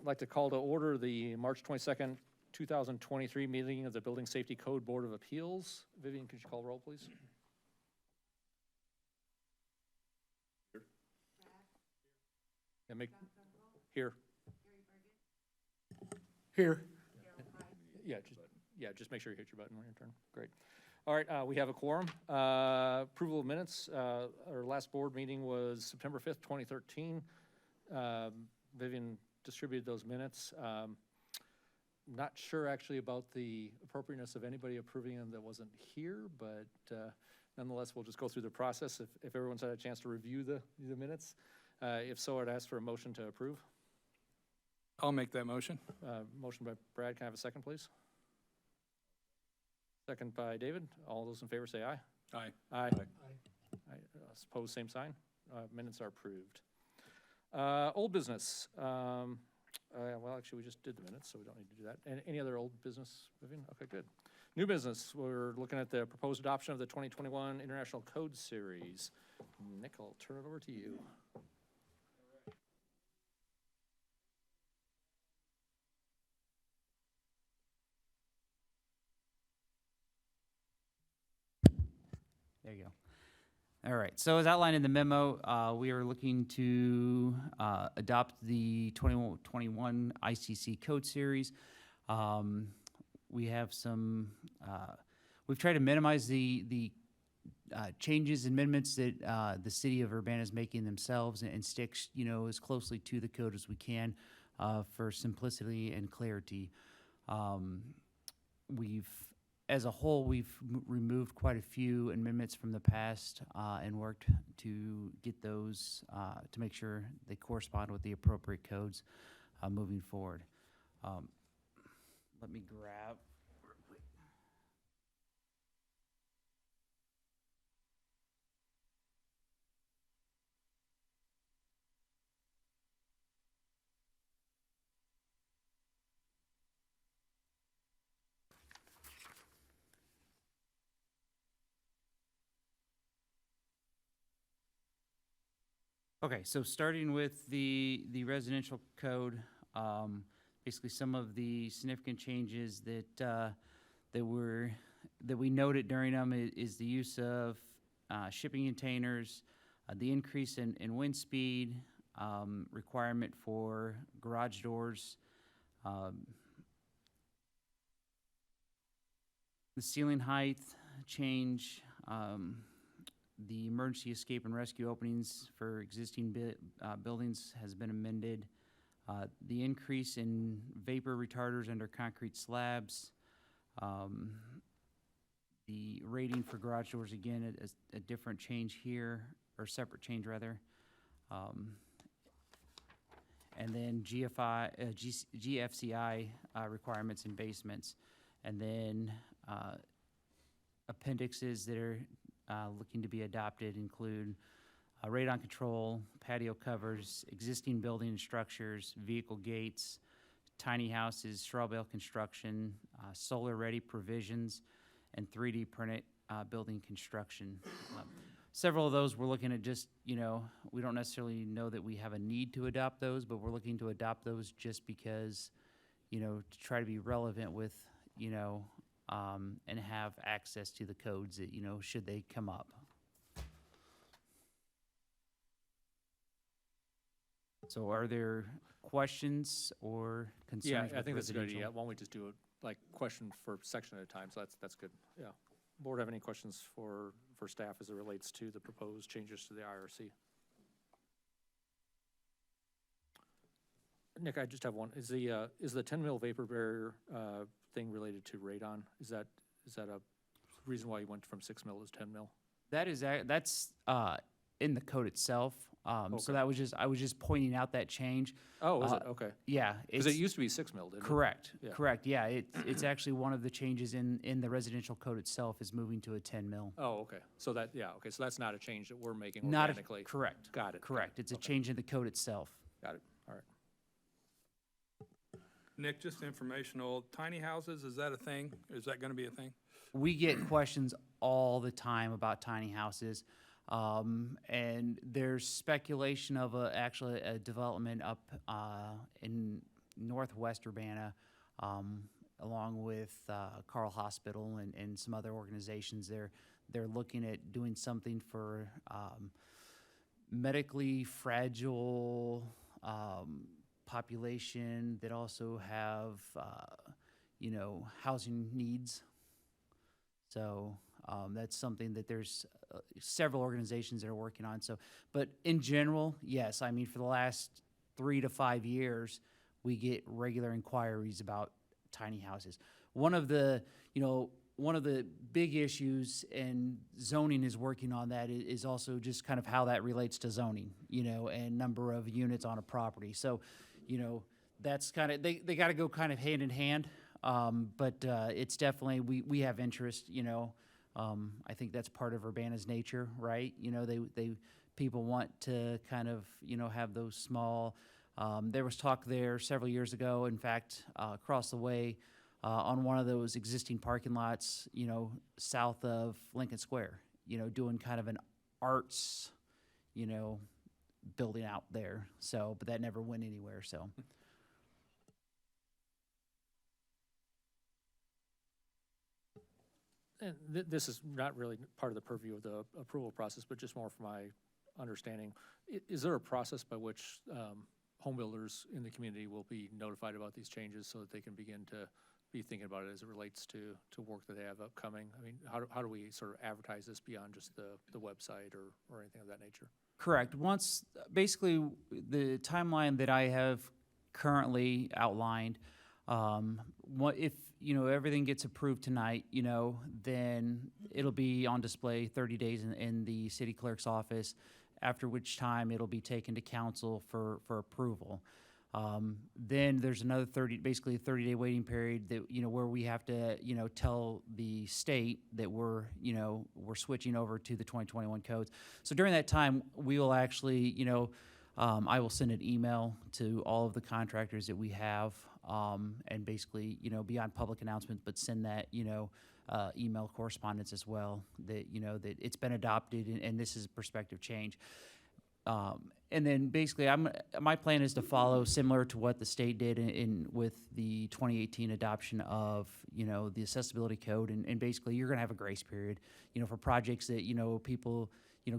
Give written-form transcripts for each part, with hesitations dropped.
like to call to order the March 22nd, 2023 meeting of the Building Safety Code Board of Appeals. Vivian, could you call roll, please? And make, here. Here. Just make sure you hit your button when your turn. Great. All right, we have a quorum. Approval of minutes. Our last board meeting was September 5th, 2013. Vivian distributed those minutes. Not sure actually about the appropriateness of anybody approving them that wasn't here, but nonetheless, we'll just go through the process if everyone's had a chance to review the minutes. If so, I'd ask for a motion to approve. I'll make that motion. Motion by Brad. Can I have a second, please? Second by David. All those in favor say aye. Aye. Aye. Opposed, same sign. Minutes are approved. Old business. Well, actually, we just did the minutes, so we don't need to do that. Any other old business, Vivian? Okay, good. New business. We're looking at the proposed adoption of the 2021 International Code Series. Nick, I'll turn it over to you. There you go. All right, so as outlined in the memo, we are looking to adopt the 2021 ICC Code Series. We have some, we've tried to minimize the changes and amendments that the city of Urbana is making themselves and stick, as closely to the code as we can for simplicity and clarity. As a whole, we've removed quite a few amendments from the past and worked to get those to make sure they correspond with the appropriate codes moving forward. Let me grab. Okay, so starting with the residential code, basically some of the significant changes that we noted during them is the use of shipping containers, the increase in wind speed, requirement for garage doors, the ceiling height change. The emergency escape and rescue openings for existing buildings has been amended. The increase in vapor retarders under concrete slabs. The rating for garage doors, again, a different change here, or separate change rather. And then GFCI requirements in basements. And then appendixes that are looking to be adopted include radon control, patio covers, existing building and structures, vehicle gates, tiny houses, straw bale construction, solar-ready provisions, and 3D printed building construction. Several of those we're looking at just, we don't necessarily know that we have a need to adopt those, but we're looking to adopt those just because, to try to be relevant with, and have access to the codes that, should they come up. So are there questions or concerns? Yeah, I think that's a good idea. Why don't we just do it like question for section at a time? So that's good. Yeah. Board have any questions for staff as it relates to the proposed changes to the IRC? Nick, I just have one. Is the 10 mil vapor barrier thing related to radon? Is that a reason why you went from 6 mil to 10 mil? That's in the code itself. Okay. So I was just pointing out that change. Oh, is it? Okay. Yeah. Because it used to be 6 mil, didn't correct, it? Yeah. Correct. Yeah. It's actually one of the changes in the residential code itself is moving to a 10 mil. Oh, okay. So okay. So that's not a change that we're making Not organically. correct. Got it. Correct. It's a Okay. change in the code itself. Got it. All right. Nick, just informational, tiny houses, is that a thing? Is that gonna be a thing? We get questions all the time about tiny houses. And there's speculation of actually a development up in Northwest Urbana, along with Carl Hospital and some other organizations. They're looking at doing something for medically fragile population that also have, housing needs. So that's something that there's several organizations that are working on. So, but in general, yes, I mean, for the last 3 to 5 years, we get regular inquiries about tiny houses. One of the big issues, and zoning is working on that, is also just kind of how that relates to zoning, and number of units on a property. So, that's kind of, they got to go kind of hand in hand. But it's definitely, we have interest, I think that's part of Urbana's nature, right? People want to kind of, have those small, there was talk there several years ago, in fact, across the way, on one of those existing parking lots, south of Lincoln Square, doing kind of an arts, building out there. So, but that never went anywhere, so. And this is not really part of the purview of the approval process, but just more from my understanding. Is there a process by which home builders in the community will be notified about these changes so that they can begin to be thinking about it as it relates to work that they have upcoming? I mean, how do we sort of advertise this beyond just the website or anything of that nature? Correct. Once, basically, the timeline that I have currently outlined, if, everything gets approved tonight, then it'll be on display 30 days in the city clerk's office, after which time it'll be taken to council for approval. Then there's another basically a 30-day waiting period that, where we have to, tell the state that we're switching over to the 2021 codes. So during that time, we will actually, I will send an email to all of the contractors that we have, and basically, beyond public announcements, but send that, email correspondence as well, that, that it's been adopted and this is a prospective change. And then basically, my plan is to follow similar to what the state did with the 2018 adoption of, the accessibility code. And basically, you're going to have a grace period, for projects that, people,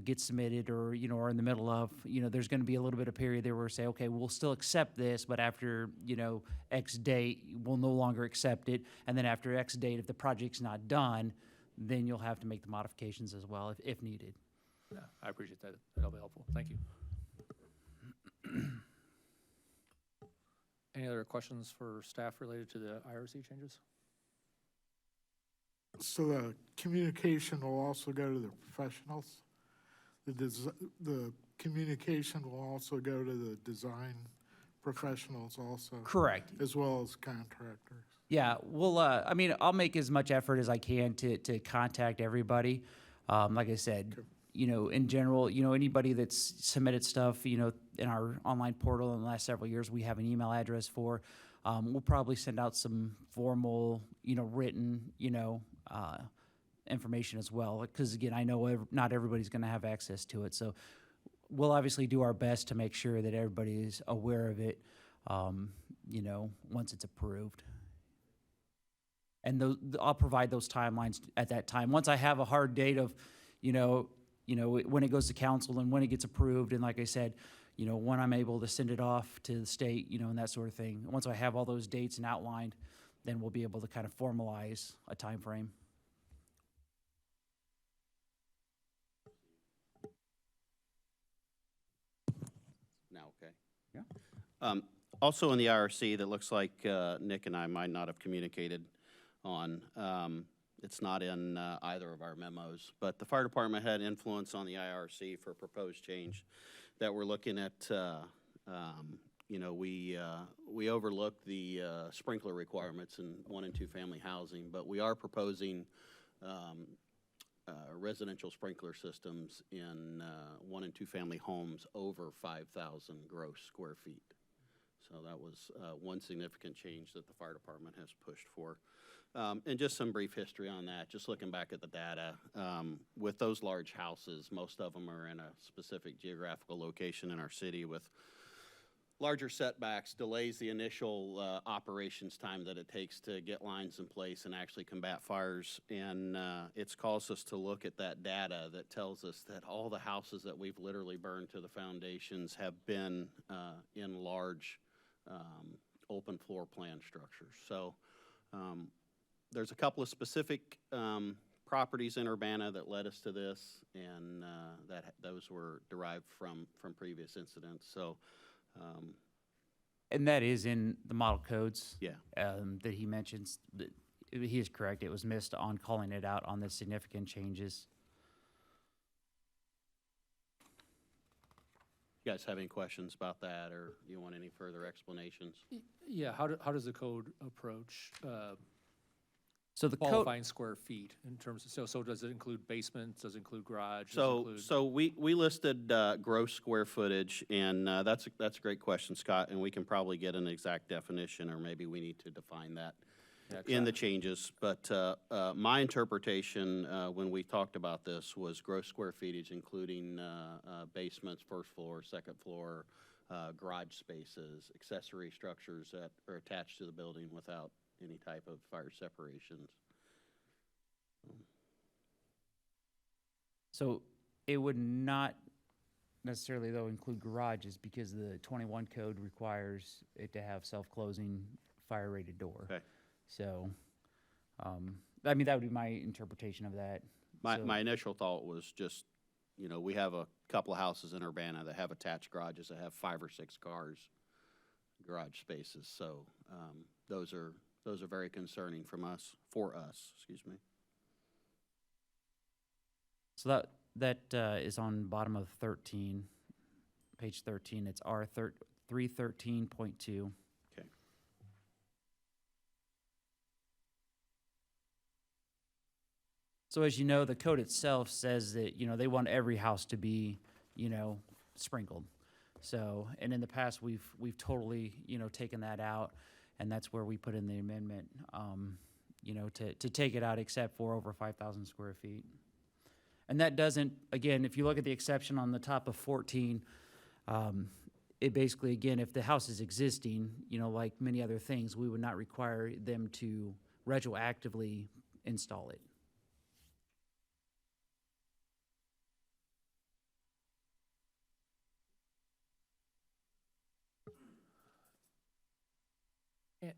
get submitted or, are in the middle of, there's going to be a little bit of period there where we say, okay, we'll still accept this, but after, X date, we'll no longer accept it. And then after X date, if the project's not done, then you'll have to make the modifications as well if needed. Yeah, I appreciate that. That'll be helpful. Thank you. Any other questions for staff related to the IRC changes? So the communication will also go to the professionals? The communication will also go to the design professionals also? Correct. As well as contractors? Yeah, well, I'll make as much effort as I can to contact everybody. Like I said, Okay. In general, anybody that's submitted stuff, in our online portal in the last several years, we have an email address for. We'll probably send out some formal, written, information as well. Because again, I know not everybody's going to have access to it. So we'll obviously do our best to make sure that everybody is aware of it, once it's approved. And I'll provide those timelines at that time. Once I have a hard date of, when it goes to council and when it gets approved, and like I said, when I'm able to send it off to the state, and that sort of thing. Once I have all those dates and outlined, then we'll be able to kind of formalize a time frame. Now, okay. Yeah. Also in the IRC, that looks like Nick and I might not have communicated on. It's not in either of our memos, but the fire department had influence on the IRC for a proposed change that we're looking at. We overlooked the sprinkler requirements in 1 and 2 family housing, but we are proposing residential sprinkler systems in 1 and 2 family homes over 5,000 gross square feet. So that was one significant change that the fire department has pushed for. And just some brief history on that, just looking back at the data, with those large houses, most of them are in a specific geographical location in our city with larger setbacks delays the initial operations time that it takes to get lines in place and actually combat fires. And it's caused us to look at that data that tells us that all the houses that we've literally burned to the foundations have been in large open floor plan structures. So there's a couple of specific properties in Urbana that led us to this, and those were derived from previous incidents. So And that is in the model codes. yeah. That he mentions. He is correct. It was missed on calling it out on the significant changes. You guys have any questions about that, or you want any further explanations? Yeah, how does the code approach So the code, qualifying square feet in terms of, so does it include basements, does it include garage? does it So, include- so we listed gross square footage, and that's a great question, Scott, and we can probably get an exact definition, or maybe we need to define that Yeah, 'cause in the I- changes. But my interpretation, when we talked about this, was gross square footage, including basements, first floor, second floor, garage spaces, accessory structures that are attached to the building without any type of fire separations. so it would not necessarily though include garages because the 21 code requires it to have self-closing fire-rated door. Okay. So, I mean, that would be my interpretation of that. So- My initial thought was just, we have a couple of houses in Urbana that have attached garages that have 5 or 6 cars, garage spaces. So those are very concerning for us, excuse me. So that is on bottom of 13, page 13. It's R 313.2. Okay. So as you know, the code itself says that, they want every house to be, sprinkled. So, and in the past, we've totally, taken that out, and that's where we put in the amendment, to take it out except for over 5,000 square feet. And that doesn't, again, if you look at the exception on the top of 14, it basically, again, if the house is existing, like many other things, we would not require them to retroactively install it.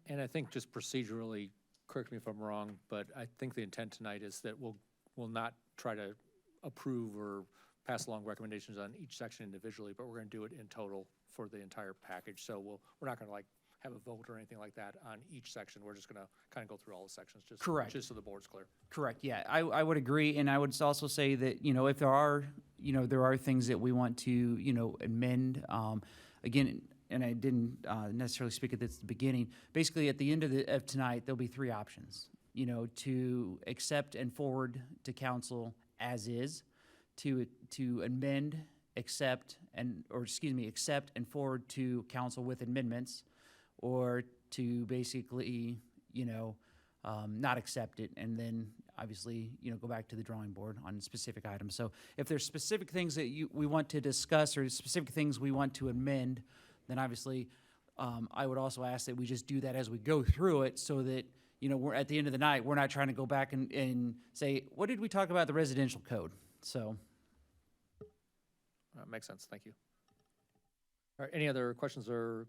And I think just procedurally, correct me if I'm wrong, but I think the intent tonight is that we'll not try to approve or pass along recommendations on each section individually, but we're gonna do it in total for the entire package. So we're not gonna have a vote or anything like that on each section. We're just gonna kind of go through all the sections, Correct. just so the board's clear. Correct, yeah, I would agree, and I would also say that, if there are things that we want to, amend, again, and I didn't necessarily speak at this at the beginning, basically, at the end of tonight, there'll be 3 options, to accept and forward to council as is, to amend, accept and forward to council with amendments, or to basically, not accept it, and then obviously, go back to the drawing board on specific items. So if there's specific things that we want to discuss or specific things we want to amend, then obviously, I would also ask that we just do that as we go through it, so that, we're at the end of the night, we're not trying to go back and say, what did we talk about the residential code? So, Makes sense, thank you. All right, any other questions or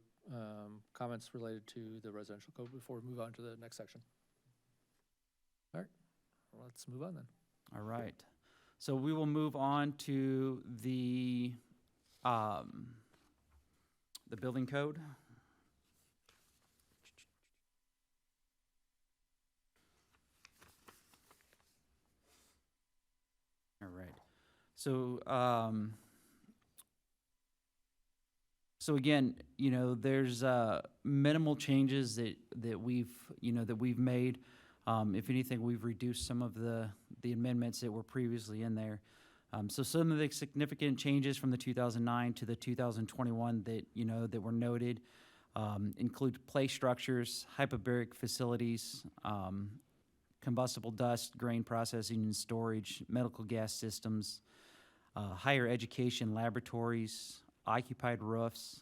comments related to the residential code before we move on to the next section? All right, well, let's move on then. all right. So we will move on to the building code. All right. So, so again, there's minimal changes that we've made. If anything, we've reduced some of the amendments that were previously in there. So some of the significant changes from the 2009 to the 2021 that were noted include play structures, hyperbaric facilities, combustible dust, grain processing and storage, medical gas systems, higher education laboratories, occupied roofs,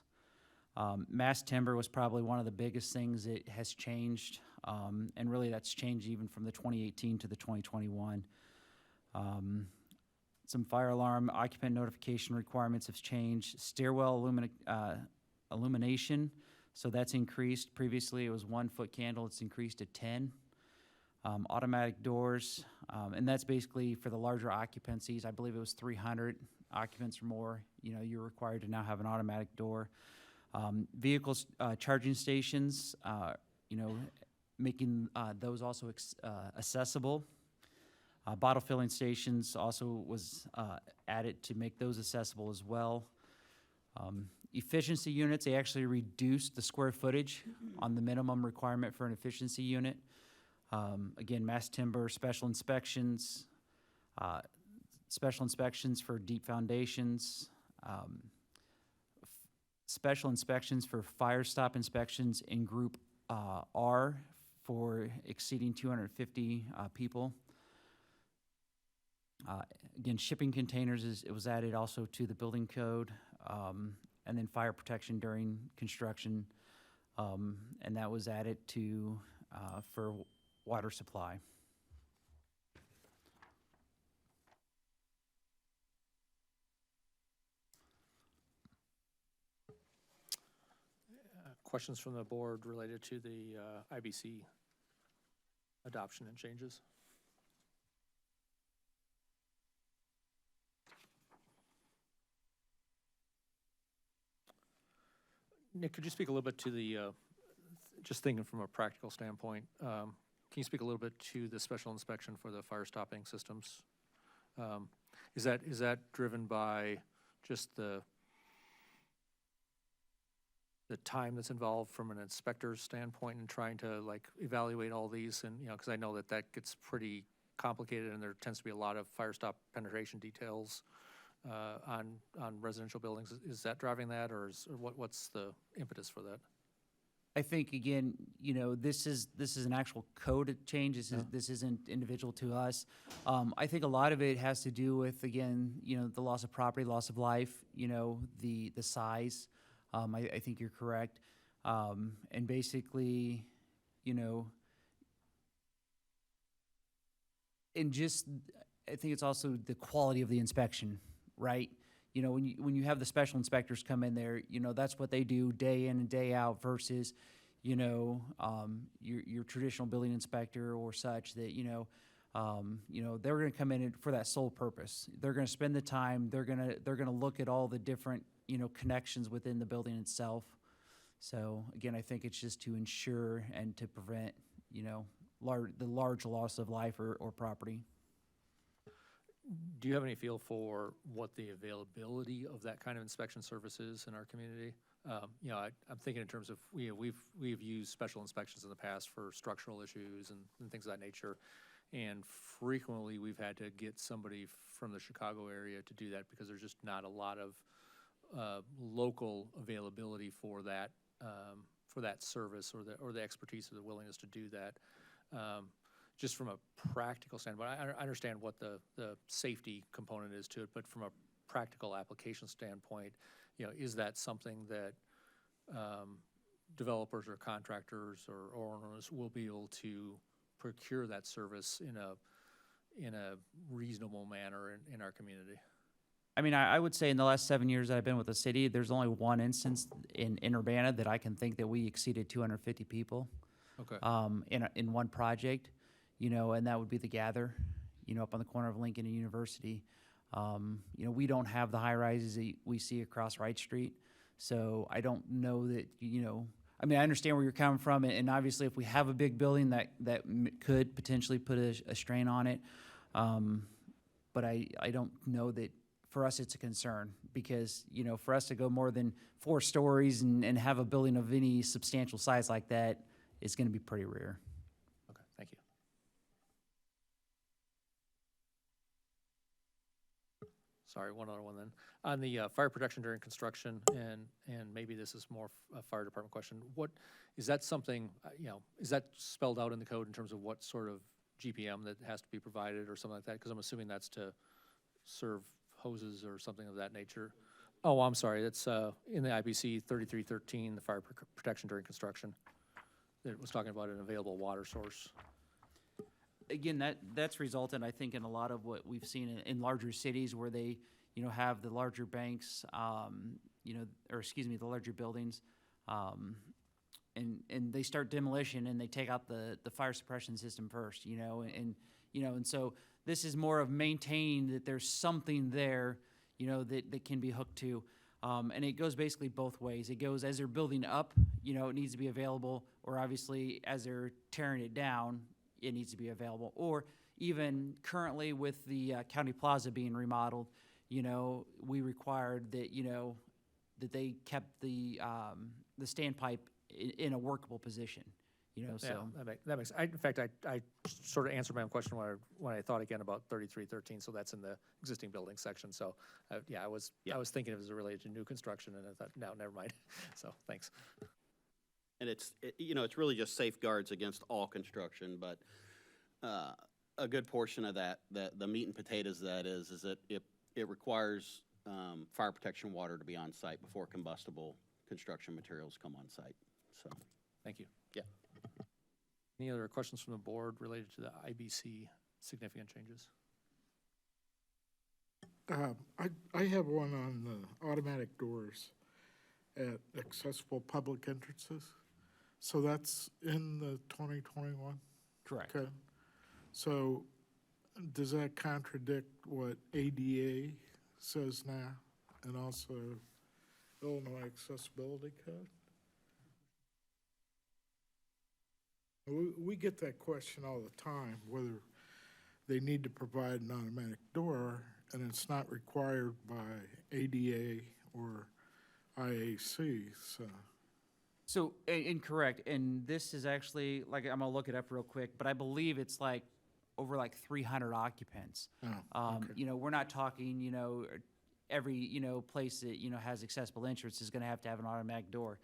Mass timber was probably one of the biggest things that has changed, and really that's changed even from the 2018 to the 2021. Some fire alarm occupant notification requirements have changed. Stairwell illumination, so that's increased. Previously, it was 1 foot candle, it's increased to 10. Automatic doors, and that's basically for the larger occupancies. I believe it was 300 occupants or more. You know, you're required to now have an automatic door. Vehicles, charging stations, you know, making those also accessible. Bottle filling stations also was added to make those accessible as well. Efficiency units, they actually reduced the square footage on the minimum requirement for an efficiency unit. Again, mass timber, special inspections for deep foundations, special inspections for fire stop inspections in Group R for exceeding 250 people. Again, shipping containers it was added also to the building code, and then fire protection during construction, and that was added to for water supply. Questions from the board related to the IBC adoption and changes? Nick, could you speak a little bit to the, just thinking from a practical standpoint, can you speak a little bit to the special inspection for the fire stopping systems? Is that driven by just the time that's involved from an inspector's standpoint in trying to like evaluate all these? And, you know, because I know that gets pretty complicated and there tends to be a lot of fire stop penetration details on residential buildings. Is that driving that, or what's the impetus for that? I think, again, you know, this is an actual code change. This isn't individual to us. I think a lot of it has to do with, again, you know, the loss of property, loss of life, you know, the size. I think you're correct. And basically, you know, and just, I think it's also the quality of the inspection, right? You know, when you have the special inspectors come in there, you know, that's what they do day in and day out versus, you know, your traditional building inspector or such that, you know, they're going to come in for that sole purpose. They're going to spend the time. They're going to look at all the different, you know, connections within the building itself. So again, I think it's just to ensure and to prevent, you know, the large loss of life or property. Do you have any feel for what the availability of that kind of inspection service is in our community? You know, I'm thinking in terms of, we've used special inspections in the past for structural issues and things of that nature. And frequently we've had to get somebody from the Chicago area to do that because there's just not a lot of local availability for that service or the expertise or the willingness to do that. Just from a practical standpoint, I understand what the safety component is to it, but from a practical application standpoint, you know, is that something that developers or contractors or owners will be able to procure that service in a reasonable manner in our community? I mean, I would say in the last 7 years that I've been with the city, there's only one instance in Urbana that I can think that we exceeded 250 people. Okay. In one project, you know, and that would be the Gather, you know, up on the corner of Lincoln and University. You know, we don't have the high rises that we see across Wright Street, so I don't know that, you know, I mean, I understand where you're coming from, and obviously if we have a big building that could potentially put a strain on it, but I don't know that for us it's a concern because, you know, for us to go more than 4 stories and have a building of any substantial size like that is going to be pretty rare. Okay, thank you. Sorry, one other one then. On the fire protection during construction, and maybe this is more a fire department question, what, is that something, you know, is that spelled out in the code in terms of what sort of GPM that has to be provided or something like that? Because I'm assuming that's to serve hoses or something of that nature. Oh, I'm sorry, it's in the IBC 3313, the fire protection during construction. It was talking about an available water source. Again, that's resulted, I think, in a lot of what we've seen in larger cities where they, have the larger banks, or excuse me, the larger buildings, and they start demolition and they take out the fire suppression system first, and so this is more of maintaining that there's something there, that can be hooked to. And it goes basically both ways. It goes as they're building up, it needs to be available, or obviously as they're tearing it down, it needs to be available. Or even currently with the County Plaza being remodeled, we required that, that they kept the standpipe in a workable position, so. Yeah, that makes, in fact, I sort of answered my own question when I thought again about 3313, so that's in the existing building section, so, yeah, I was thinking it was related to new construction, and I thought, no, never mind, so, thanks. And it's really just safeguards against all construction, but a good portion of that, the meat and potatoes of that is that it requires fire protection water to be on site before combustible construction materials come on site, so. Thank you. Yeah. Any other questions from the board related to the IBC significant changes? I have one on the automatic doors at accessible public entrances. So that's in the 2021? Correct. Okay. So does that contradict what ADA says now and also Illinois Accessibility Code? We get that question all the time, whether they need to provide an automatic door, and it's not required by ADA or IAC, so. So, incorrect, and this is actually, like, I'm gonna look it up real quick, but I believe it's like, over like 300 occupants. Oh, okay. We're not talking, every, place that, has accessible entrance is gonna have to have an automatic door.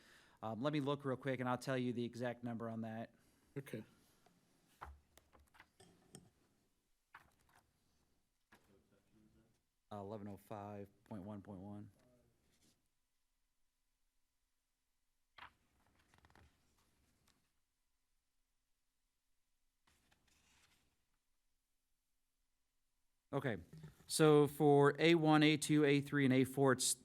Let me look real quick and I'll tell you the exact number on that. Okay. Uh, 1105.1.1. Okay, so for A1, A2, A3, and A4, it's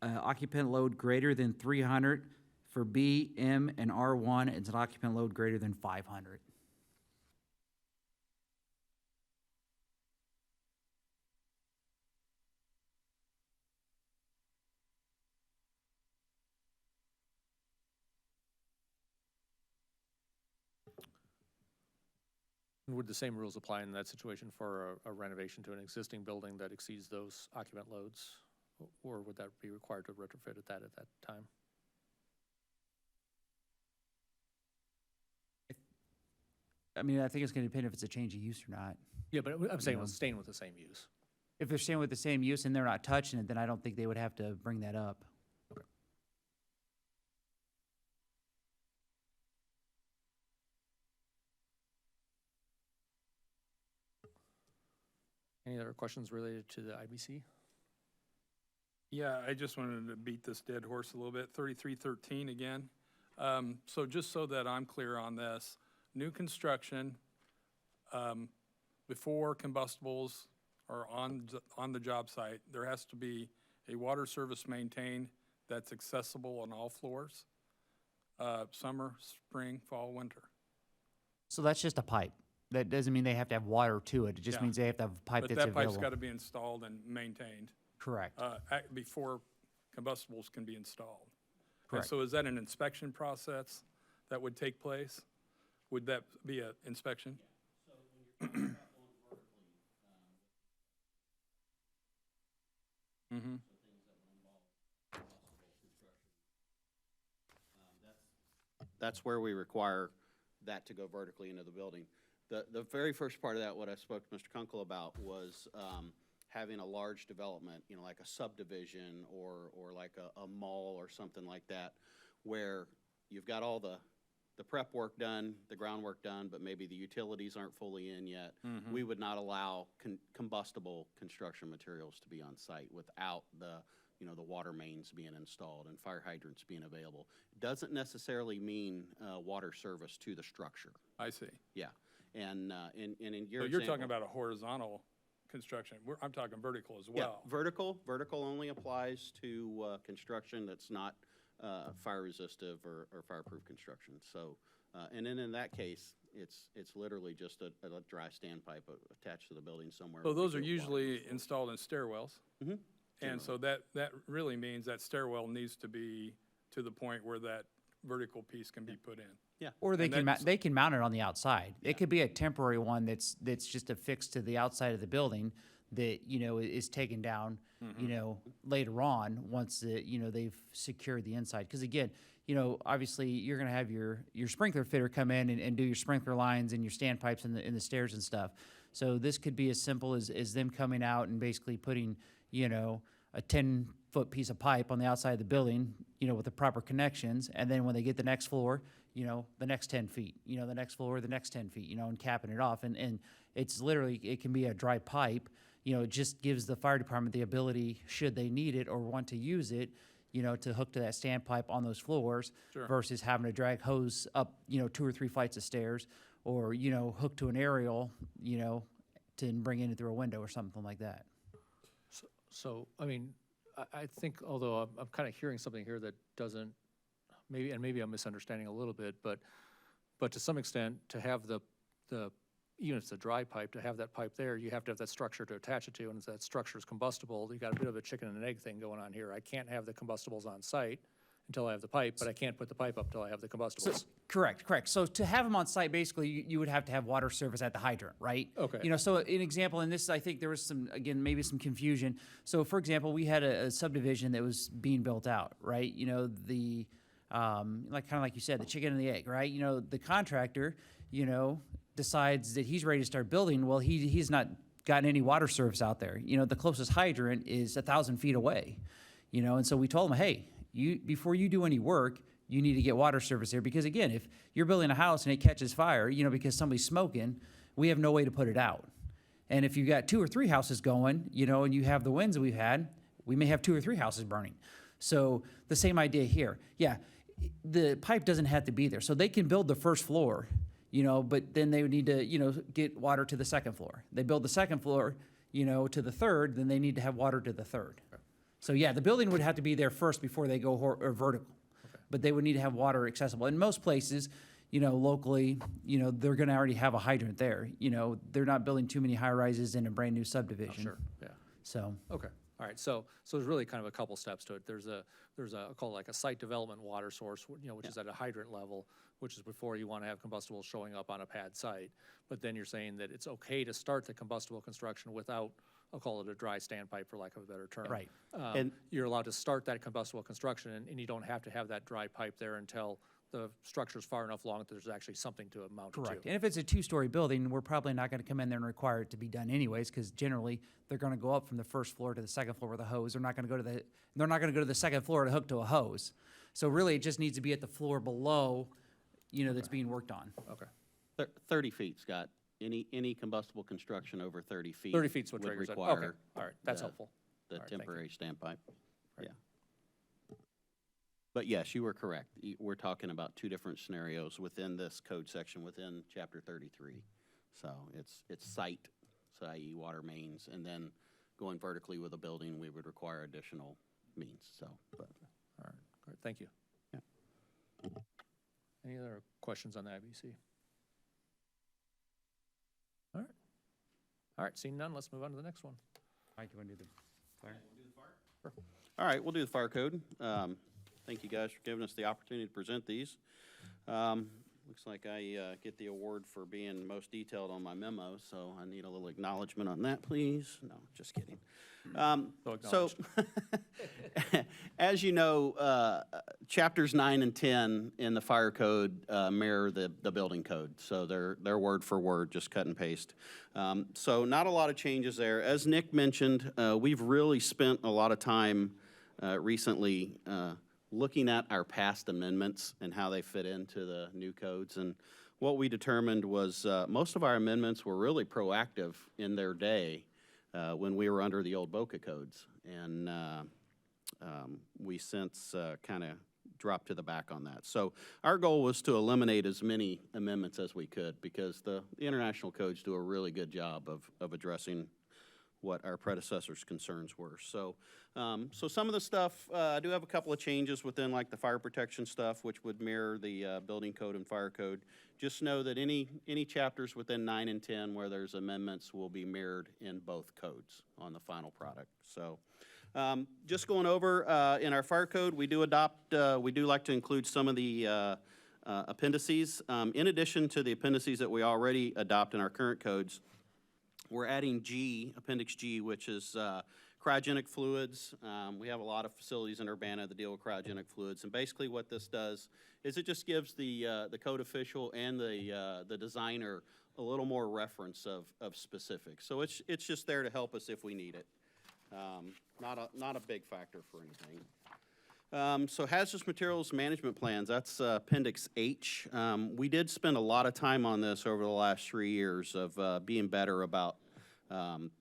occupant load greater than 300. For B, M, and R1, it's an occupant load greater than 500. Would the same rules apply in that situation for a renovation to an existing building that exceeds those occupant loads? Or would that be required to retrofit at that time? I mean, I think it's gonna depend if it's a change of use or not. Yeah, but I'm saying Yeah. it's staying with the same use. If they're staying with the same use and they're not touching it, then I don't think they would have to bring that up. Any other questions related to the IBC? Yeah, I just wanted to beat this dead horse a little bit, 3313 again. So just so that I'm clear on this, new construction, before combustibles are on the job site, there has to be a water service maintained that's accessible on all floors, summer, spring, fall, winter. So that's just a pipe. That doesn't mean they have to have water to it. It just Yeah. means they have to have a pipe But that's that pipe's available. got to be installed and maintained Correct. before combustibles can be installed. And Correct. so is that an inspection process that would take place? Would that be an inspection? Mm-hmm. That's where we require that to go vertically into the building. The very first part of that, what I spoke to Mr. Kunkel about, was having a large development, like a subdivision or like a mall or something like that, where you've got all the prep work done, the groundwork done, but maybe the utilities aren't fully in yet. Mm-hmm. We would not allow combustible construction materials to be on site without the you know, the water mains being installed and fire hydrants being available. Doesn't necessarily mean water service to the structure. I see. Yeah, and in your So you're talking example- about a horizontal construction. I'm talking vertical as Yeah, well. vertical only applies to construction that's not fire resistive or fireproof construction. So, and then in that case, it's literally just a dry standpipe attached to the building somewhere. So those are where you get water usually flow. installed in stairwells? Mhm. And so that really means that stairwell needs to be to the point where that vertical piece can be put in. Or they And can, that's- they can mount it on the outside. It could be a temporary one that's just affixed to the outside of the building that, you know, is taken down, you know, later on, once the, you know, they've secured the inside. Because again, you know, obviously, you're gonna have your sprinkler fitter come in and do your sprinkler lines and your standpipes in the stairs and stuff. So this could be as simple as them coming out and basically putting, you know, a 10-foot piece of pipe on the outside of the building, you know, with the proper connections, and then when they get the next floor, you know, the next 10 feet, you know, the next floor, the next 10 feet, you know, and capping it off. And it's literally, it can be a dry pipe, you know, it just gives the fire department the ability, should they need it or want to use it, you know, to hook to that standpipe on those floors Sure. versus having to drag hose up, you know, 2 or 3 flights of stairs, or, you know, hook to an aerial, you know, to bring it in through a window or something like that. So, I mean, I think, although I'm kind of hearing something here that doesn't, maybe I'm misunderstanding a little bit, but to some extent, to have the, even if it's a dry pipe, to have that pipe there, you have to have that structure to attach it to, and if that structure is combustible, you got a bit of a chicken and an egg thing going on here. I can't have the combustibles on site until I have the pipe, but I can't put the pipe up until I have the combustibles. Correct. So to have them on site, basically, you would have to have water service at the hydrant, right? Okay. You know, so an example, and this, I think there was some, again, maybe some confusion. So for example, we had a subdivision that was being built out, right? You know, the, like, kind of like you said, the chicken and the egg, right? You know, the contractor, you know, decides that he's ready to start building. Well, he's not gotten any water service out there. You know, the closest hydrant is 1,000 feet away, you know, and so we told him, hey, before you do any work, you need to get water service there, because again, if you're building a house and it catches fire, you know, because somebody's smoking, we have no way to put it out. And if you've got 2 or 3 houses going, you know, and you have the winds that we've had, we may have 2 or 3 houses burning. So the same idea here. Yeah, the pipe doesn't have to be there. So they can build the first floor, you know, but then they would need to, you know, get water to the second floor. They build the second floor, you know, to the third, then they need to have water to the third. So yeah, the building would have to be there first before they go or vertical. But they would need to have water accessible. In most places, you know, locally, you know, they're gonna already have a hydrant there. You know, they're not building too many high-rises in a brand-new subdivision. Sure, yeah. So, Okay, all right, so there's really kind of a couple steps to it. There's a, I'll call it like a site development water source, you know, which is at a hydrant level, which is before you want to have combustibles showing up on a pad site. But then you're saying that it's okay to start the combustible construction without, I'll call it a dry standpipe for lack of a better term. Right. And- You're allowed to start that combustible construction, and you don't have to have that dry pipe there until the structure's far enough along that there's actually something to mount it to. correct. And if it's a 2-story building, we're probably not gonna come in there and require it to be done anyways, because generally, they're gonna go up from the first floor to the second floor with a hose. They're not gonna go to the second floor to hook to a hose. So really, it just needs to be at the floor below, you know, that's being worked on. Okay, 30 feet, Scott. Any combustible construction over 30 feet. 30 feet's what would triggers it. Okay, require all right, that's the- helpful. The All right, thank you. temporary standpipe. Right. Yeah. But yes, you were correct. We're talking about 2 different scenarios within this code section, within chapter 33. So it's site, so i.e. water mains, and then going vertically with a building, we would require additional means, so, but. All right, great, thank you. Yeah. Any other questions on the IBC? All right, seeing none, let's move on to the next one. Mike, you wanna do the fire? All right, we'll do the fire code. Thank you guys for giving us the opportunity to present these. Looks like I get the award for being most detailed on my memo, so I need a little acknowledgement on that, please. No, just kidding. So, as you know, chapters 9 and 10 in the fire code mirror the building code, so they're word for word, just cut and paste. So not a lot of changes there. As Nick mentioned, we've really spent a lot of time recently looking at our past amendments and how they fit into the new codes. And what we determined was most of our amendments were really proactive in their day when we were under the old BOCA codes. And we since kind of dropped to the back on that. So our goal was to eliminate as many amendments as we could, because the international codes do a really good job of addressing what our predecessors' concerns were. So, so some of the stuff, I do have a couple of changes within, like the fire protection stuff, which would mirror the building code and fire code. Just know that any chapters within 9 and 10 where there's amendments will be mirrored in both codes on the final product. So, just going over, in our fire code, we do like to include some of the appendices. In addition to the appendices that we already adopt in our current codes, we're adding G, Appendix G, which is cryogenic fluids. We have a lot of facilities in Urbana that deal with cryogenic fluids, and basically what this does is it just gives the code official and the designer a little more reference of specifics. So it's just there to help us if we need it. Not a big factor for anything. So hazardous materials management plans, that's Appendix H. We did spend a lot of time on this over the last 3 years of being better about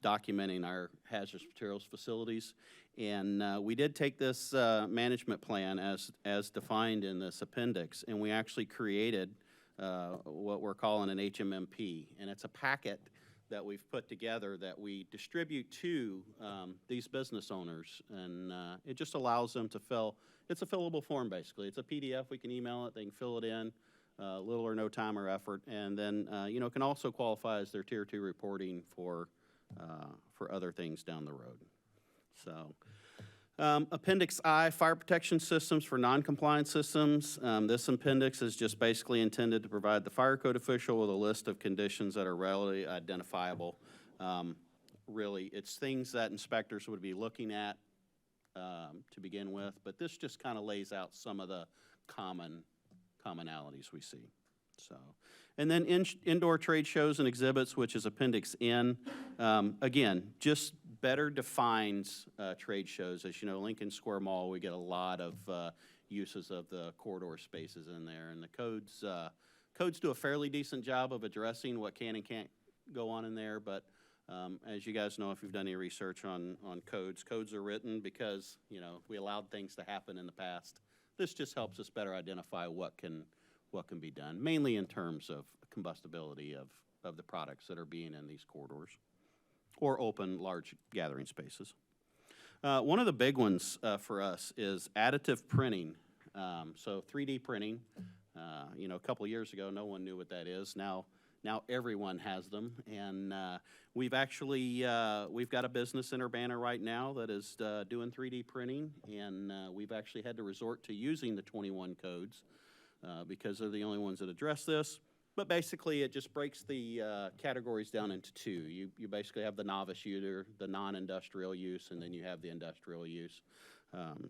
documenting our hazardous materials facilities. And we did take this management plan as defined in this appendix, and we actually created what we're calling an HMMP. And it's a packet that we've put together that we distribute to these business owners, and it just allows them to fill. It's a fillable form, basically. It's a PDF. We can email it. They can fill it in, little or no time or effort, and then it can also qualify as their Tier 2 reporting for other things down the road. So. Appendix I, fire protection systems for non-compliant systems. This appendix is just basically intended to provide the fire code official with a list of conditions that are readily identifiable. Really, it's things that inspectors would be looking at to begin with, but this just kind of lays out some of the commonalities we see. So, and then indoor trade shows and exhibits, which is Appendix N. Again, just better defines trade shows. As you know, Lincoln Square Mall, we get a lot of uses of the corridor spaces in there, and the codes do a fairly decent job of addressing what can and can't go on in there. But as you guys know, if you've done any research on codes are written because we allowed things to happen in the past. This just helps us better identify what can be done, mainly in terms of combustibility of the products that are being in these corridors or open large gathering spaces. One of the big ones for us is additive printing. So 3D printing, a couple of years ago, no one knew what that is. Now everyone has them, and we've got a business in Urbana right now that is doing 3D printing, and we've actually had to resort to using the 21 codes because they're the only ones that address this. But basically, it just breaks the categories down into two. You basically have the novice user, the non-industrial use, and then you have the industrial use.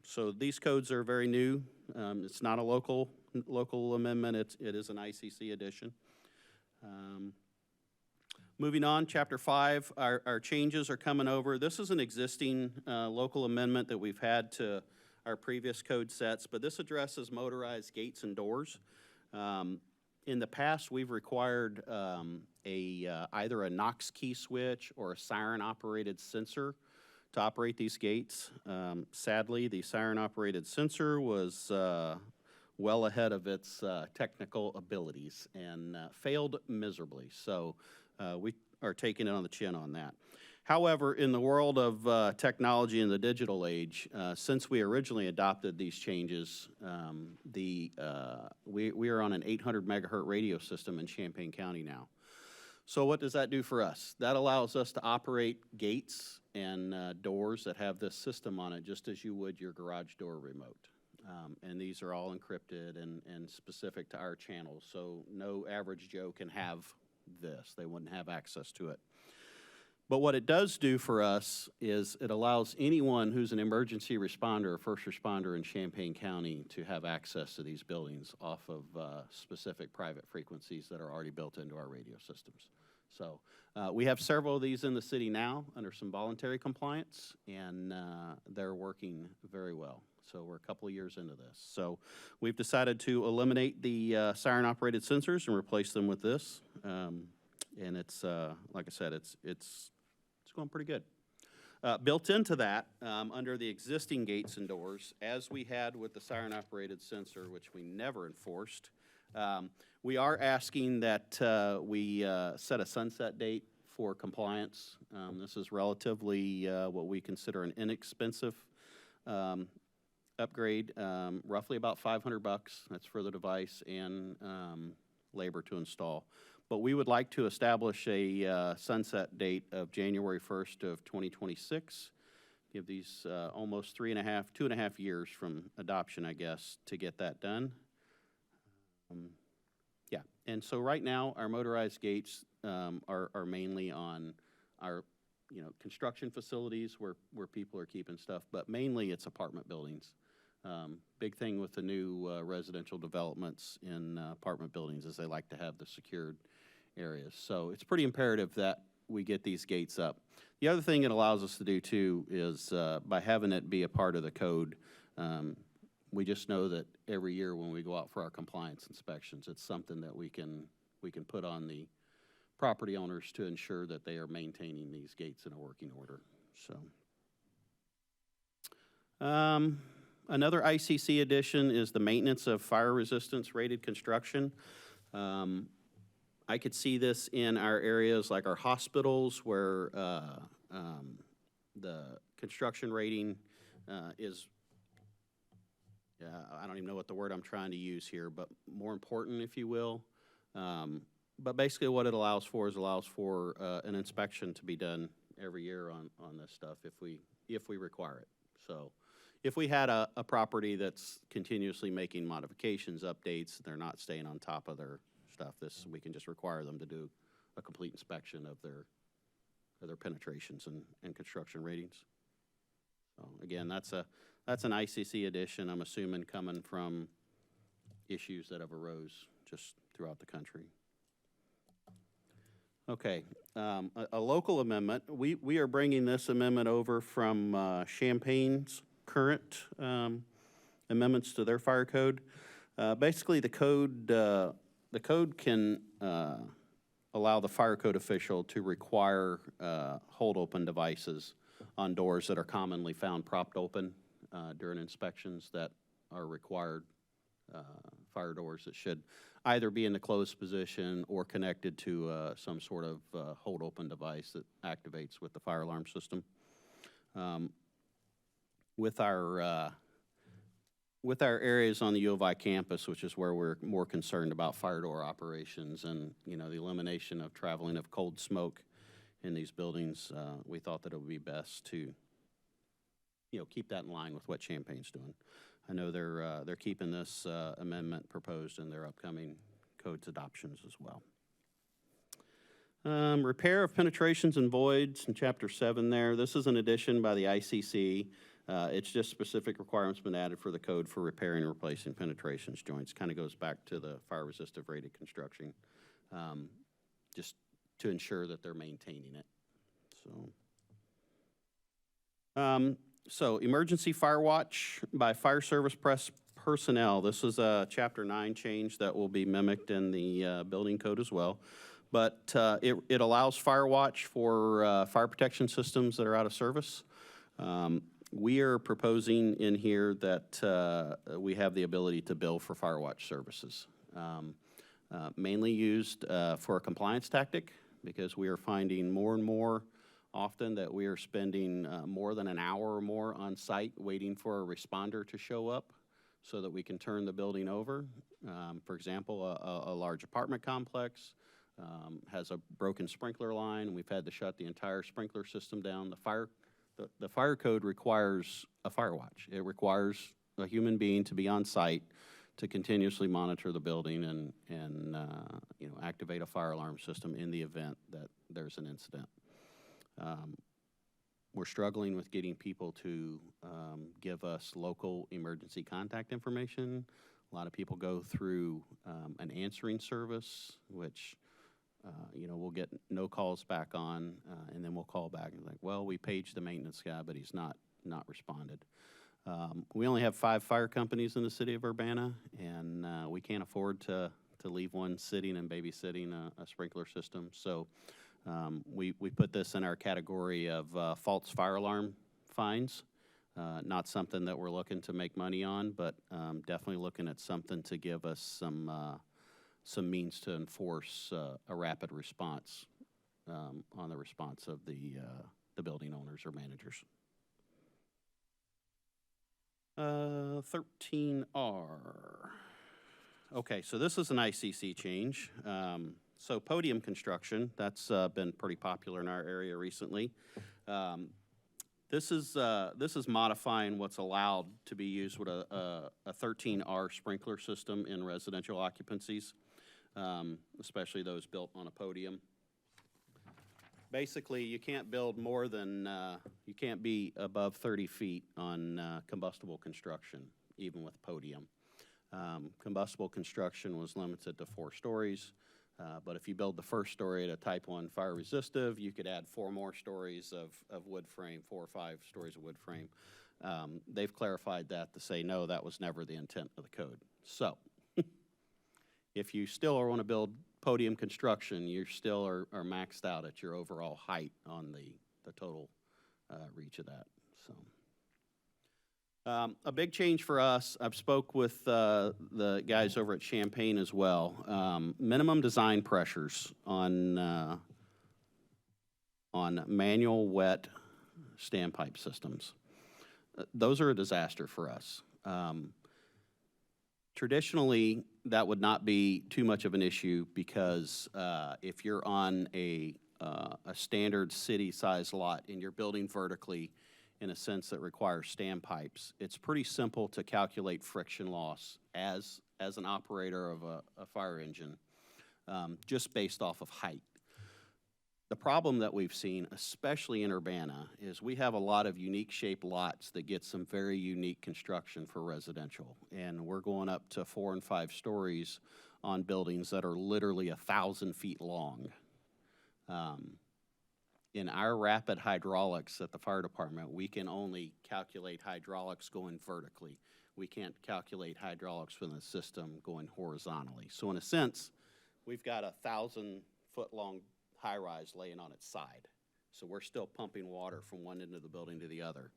So these codes are very new. It's not a local amendment. It is an ICC addition. Moving on, Chapter 5, our changes are coming over. This is an existing local amendment that we've had to our previous code sets, but this addresses motorized gates and doors. In the past, we've required either a Knox key switch or a siren-operated sensor to operate these gates. Sadly, the siren-operated sensor was well ahead of its technical abilities and failed miserably. So we are taking it on the chin on that. However, in the world of technology in the digital age, since we originally adopted these changes, we are on an 800 megahertz radio system in Champaign County now. So what does that do for us? That allows us to operate gates and doors that have this system on it, just as you would your garage door remote. And these are all encrypted and specific to our channels, so no average Joe can have this. They wouldn't have access to it. But what it does do for us is it allows anyone who's an emergency responder or first responder in Champaign County to have access to these buildings off of specific private frequencies that are already built into our radio systems. So we have several of these in the city now under some voluntary compliance, and they're working very well. So we're a couple of years into this. So we've decided to eliminate the siren-operated sensors and replace them with this. And it's, like I said, it's going pretty good. Built into that, under the existing gates and doors, as we had with the siren-operated sensor, which we never enforced, we are asking that we set a sunset date for compliance. This is relatively what we consider an inexpensive upgrade, roughly about $500. That's for the device and labor to install. But we would like to establish a sunset date of January 1st of 2026. Give these almost 2.5 years from adoption, I guess, to get that done. Yeah, and so right now, our motorized gates are mainly on our, construction facilities where people are keeping stuff, but mainly it's apartment buildings. Big thing with the new residential developments in apartment buildings is they like to have the secured areas. So it's pretty imperative that we get these gates up. The other thing it allows us to do too is by having it be a part of the code, we just know that every year when we go out for our compliance inspections, it's something that we can put on the property owners to ensure that they are maintaining these gates in a working order. So. Another ICC addition is the maintenance of fire resistance rated construction. I could see this in our areas like our hospitals where the construction rating is, I don't even know what the word I'm trying to use here, but more important, if you will. But basically what it allows for is an inspection to be done every year on this stuff if we require it. So if we had a property that's continuously making modifications, updates, they're not staying on top of their stuff, we can just require them to do a complete inspection of their penetrations and construction ratings. So again, that's an ICC addition, I'm assuming, coming from issues that have arose just throughout the country. Okay, a local amendment. We are bringing this amendment over from Champaign's current amendments to their fire code. Basically, the code can allow the fire code official to require hold open devices on doors that are commonly found propped open during inspections that are required fire doors that should either be in the closed position or connected to some sort of hold open device that activates with the fire alarm system. With our areas on the U of I campus, which is where we're more concerned about fire door operations and, the elimination of traveling of cold smoke in these buildings, we thought that it would be best to, keep that in line with what Champaign's doing. I know they're keeping this amendment proposed in their upcoming codes adoptions as well. Repair of penetrations and voids in Chapter 7 there. This is an addition by the ICC. It's just specific requirements been added for the code for repairing and replacing penetrations joints. Kind of goes back to the fire resistive rated construction, just to ensure that they're maintaining it. So emergency fire watch by fire service personnel. This is a Chapter 9 change that will be mimicked in the building code as well. But it allows fire watch for fire protection systems that are out of service. We are proposing in here that we have the ability to bill for fire watch services. Mainly used for a compliance tactic, because we are finding more and more often that we are spending more than an hour or more on site waiting for a responder to show up so that we can turn the building over. For example, a large apartment complex has a broken sprinkler line. We've had to shut the entire sprinkler system down. The fire code requires a fire watch. It requires a human being to be on site to continuously monitor the building and activate a fire alarm system in the event that there's an incident. We're struggling with getting people to give us local emergency contact information. A lot of people go through an answering service, which we'll get no calls back on, and then we'll call back and like, well, we paged the maintenance guy, but he's not responded. We only have 5 fire companies in the city of Urbana, and we can't afford to leave one sitting and babysitting a sprinkler system. So We put this in our category of false fire alarm fines. Not something that we're looking to make money on, but definitely looking at something to give us some means to enforce a rapid response on the response of the building owners or managers. 13R. Okay, so this is an ICC change. So podium construction, that's been pretty popular in our area recently. This is modifying what's allowed to be used with a 13R sprinkler system in residential occupancies, especially those built on a podium. Basically, you can't build more than, you can't be above 30 feet on combustible construction, even with podium. Combustible construction was limited to 4 stories, but if you build the first story at a type 1 fire resistive, you could add 4 more stories of wood frame, 4 or 5 stories of wood frame. They've clarified that to say, no, that was never the intent of the code. So, if you still want to build podium construction, you still are maxed out at your overall height on the total reach of that. So, a big change for us. I've spoke with the guys over at Champaign as well. Minimum design pressures on manual wet standpipe systems. Those are a disaster for us. Traditionally, that would not be too much of an issue because if you're on a standard city-sized lot and you're building vertically in a sense that requires standpipes, it's pretty simple to calculate friction loss as an operator of a fire engine, just based off of height. The problem that we've seen, especially in Urbana, is we have a lot of unique shaped lots that get some very unique construction for residential. And we're going up to 4 and 5 stories on buildings that are literally 1,000 feet long. In our rapid hydraulics at the fire department, we can only calculate hydraulics going vertically. We can't calculate hydraulics from the system going horizontally. So in a sense, we've got 1,000-foot long high-rise laying on its side. So we're still pumping water from one end of the building to the other.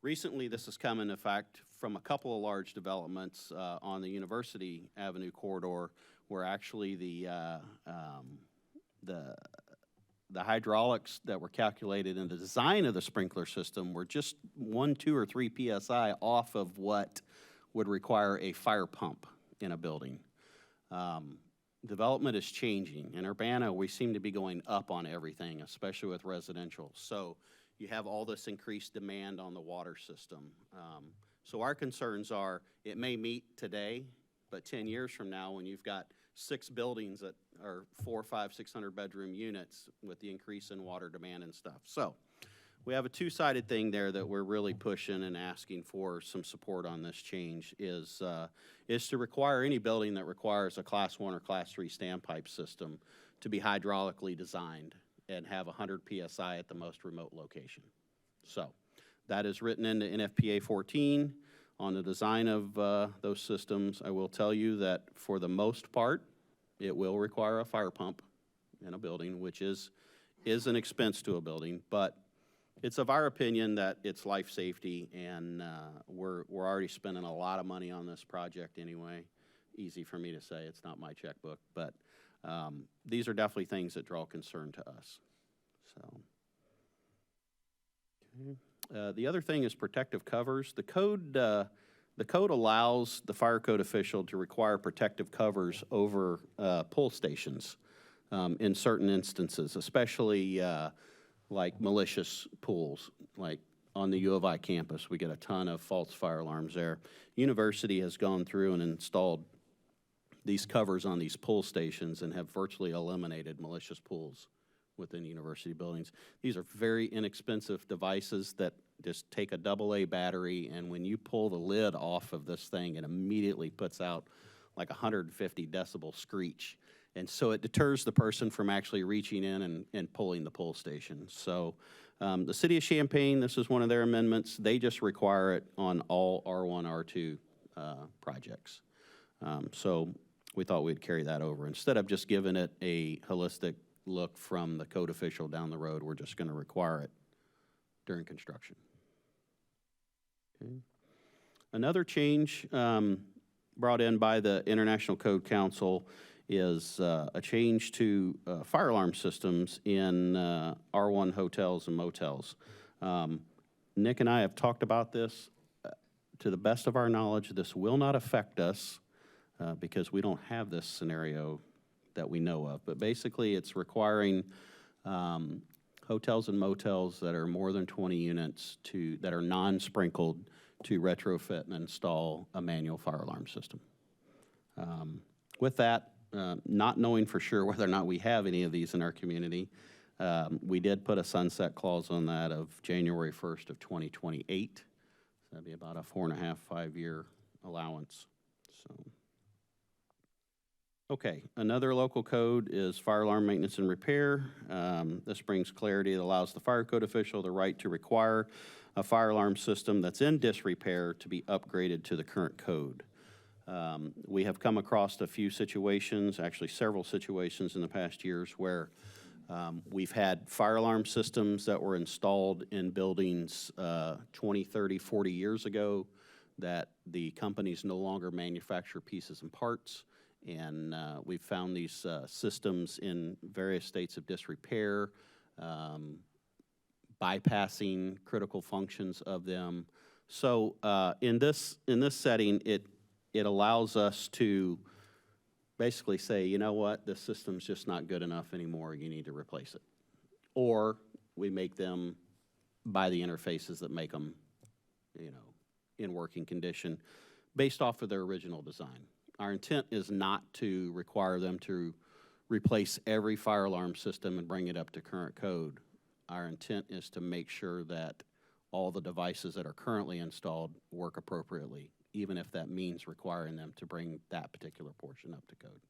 Recently, this has come into effect from a couple of large developments on the University Avenue corridor, where actually the hydraulics that were calculated in the design of the sprinkler system were just 1, 2, or 3 PSI off of what would require a fire pump in a building. Development is changing. In Urbana, we seem to be going up on everything, especially with residential. So you have all this increased demand on the water system. So our concerns are, it may meet today, but 10 years from now, when you've got 6 buildings that are 400, 500, 600 bedroom units with the increase in water demand and stuff. So we have a two-sided thing there that we're really pushing and asking for some support on this change is to require any building that requires a Class 1 or Class 3 standpipe system to be hydraulically designed and have 100 PSI at the most remote location. So that is written into NFPA 14 on the design of those systems. I will tell you that for the most part, it will require a fire pump in a building, which is an expense to a building, but it's of our opinion that it's life safety, and we're already spending a lot of money on this project anyway. Easy for me to say, it's not my checkbook, but these are definitely things that draw concern to us. So, okay. The other thing is protective covers. The code allows the fire code official to require protective covers over pull stations in certain instances, especially like malicious pools, like on the U of I campus. We get a ton of false fire alarms there. University has gone through and installed these covers on these pull stations and have virtually eliminated malicious pools within university buildings. These are very inexpensive devices that just take a AA battery, and when you pull the lid off of this thing, it immediately puts out like 150 decibel screech. And so it deters the person from actually reaching in and pulling the pull station. So the city of Champaign, this is one of their amendments. They just require it on all R1, R2 projects. So we thought we'd carry that over instead of just giving it a holistic look from the code official down the road. We're just going to require it during construction. Okay. Another change brought in by the International Code Council is a change to fire alarm systems in R1 hotels and motels. Nick and I have talked about this. To the best of our knowledge, this will not affect us because we don't have this scenario that we know of. But basically, it's requiring hotels and motels that are more than 20 units that are non-sprinkled to retrofit and install a manual fire alarm system. With that, not knowing for sure whether or not we have any of these in our community, we did put a sunset clause on that of January 1st of 2028. So that'd be about a 4.5, 5-year allowance. So, okay, another local code is fire alarm maintenance and repair. This brings clarity. It allows the fire code official the right to require a fire alarm system that's in disrepair to be upgraded to the current code. We have come across a few situations, actually several situations in the past years where we've had fire alarm systems that were installed in buildings 20, 30, 40 years ago that the companies no longer manufacture pieces and parts. And we've found these systems in various states of disrepair, bypassing critical functions of them. So in this setting, it allows us to basically say, you know what, this system's just not good enough anymore, you need to replace it. Or we make them buy the interfaces that make them, you know, in working condition based off of their original design. Our intent is not to require them to replace every fire alarm system and bring it up to current code. Our intent is to make sure that all the devices that are currently installed work appropriately, even if that means requiring them to bring that particular portion up to code.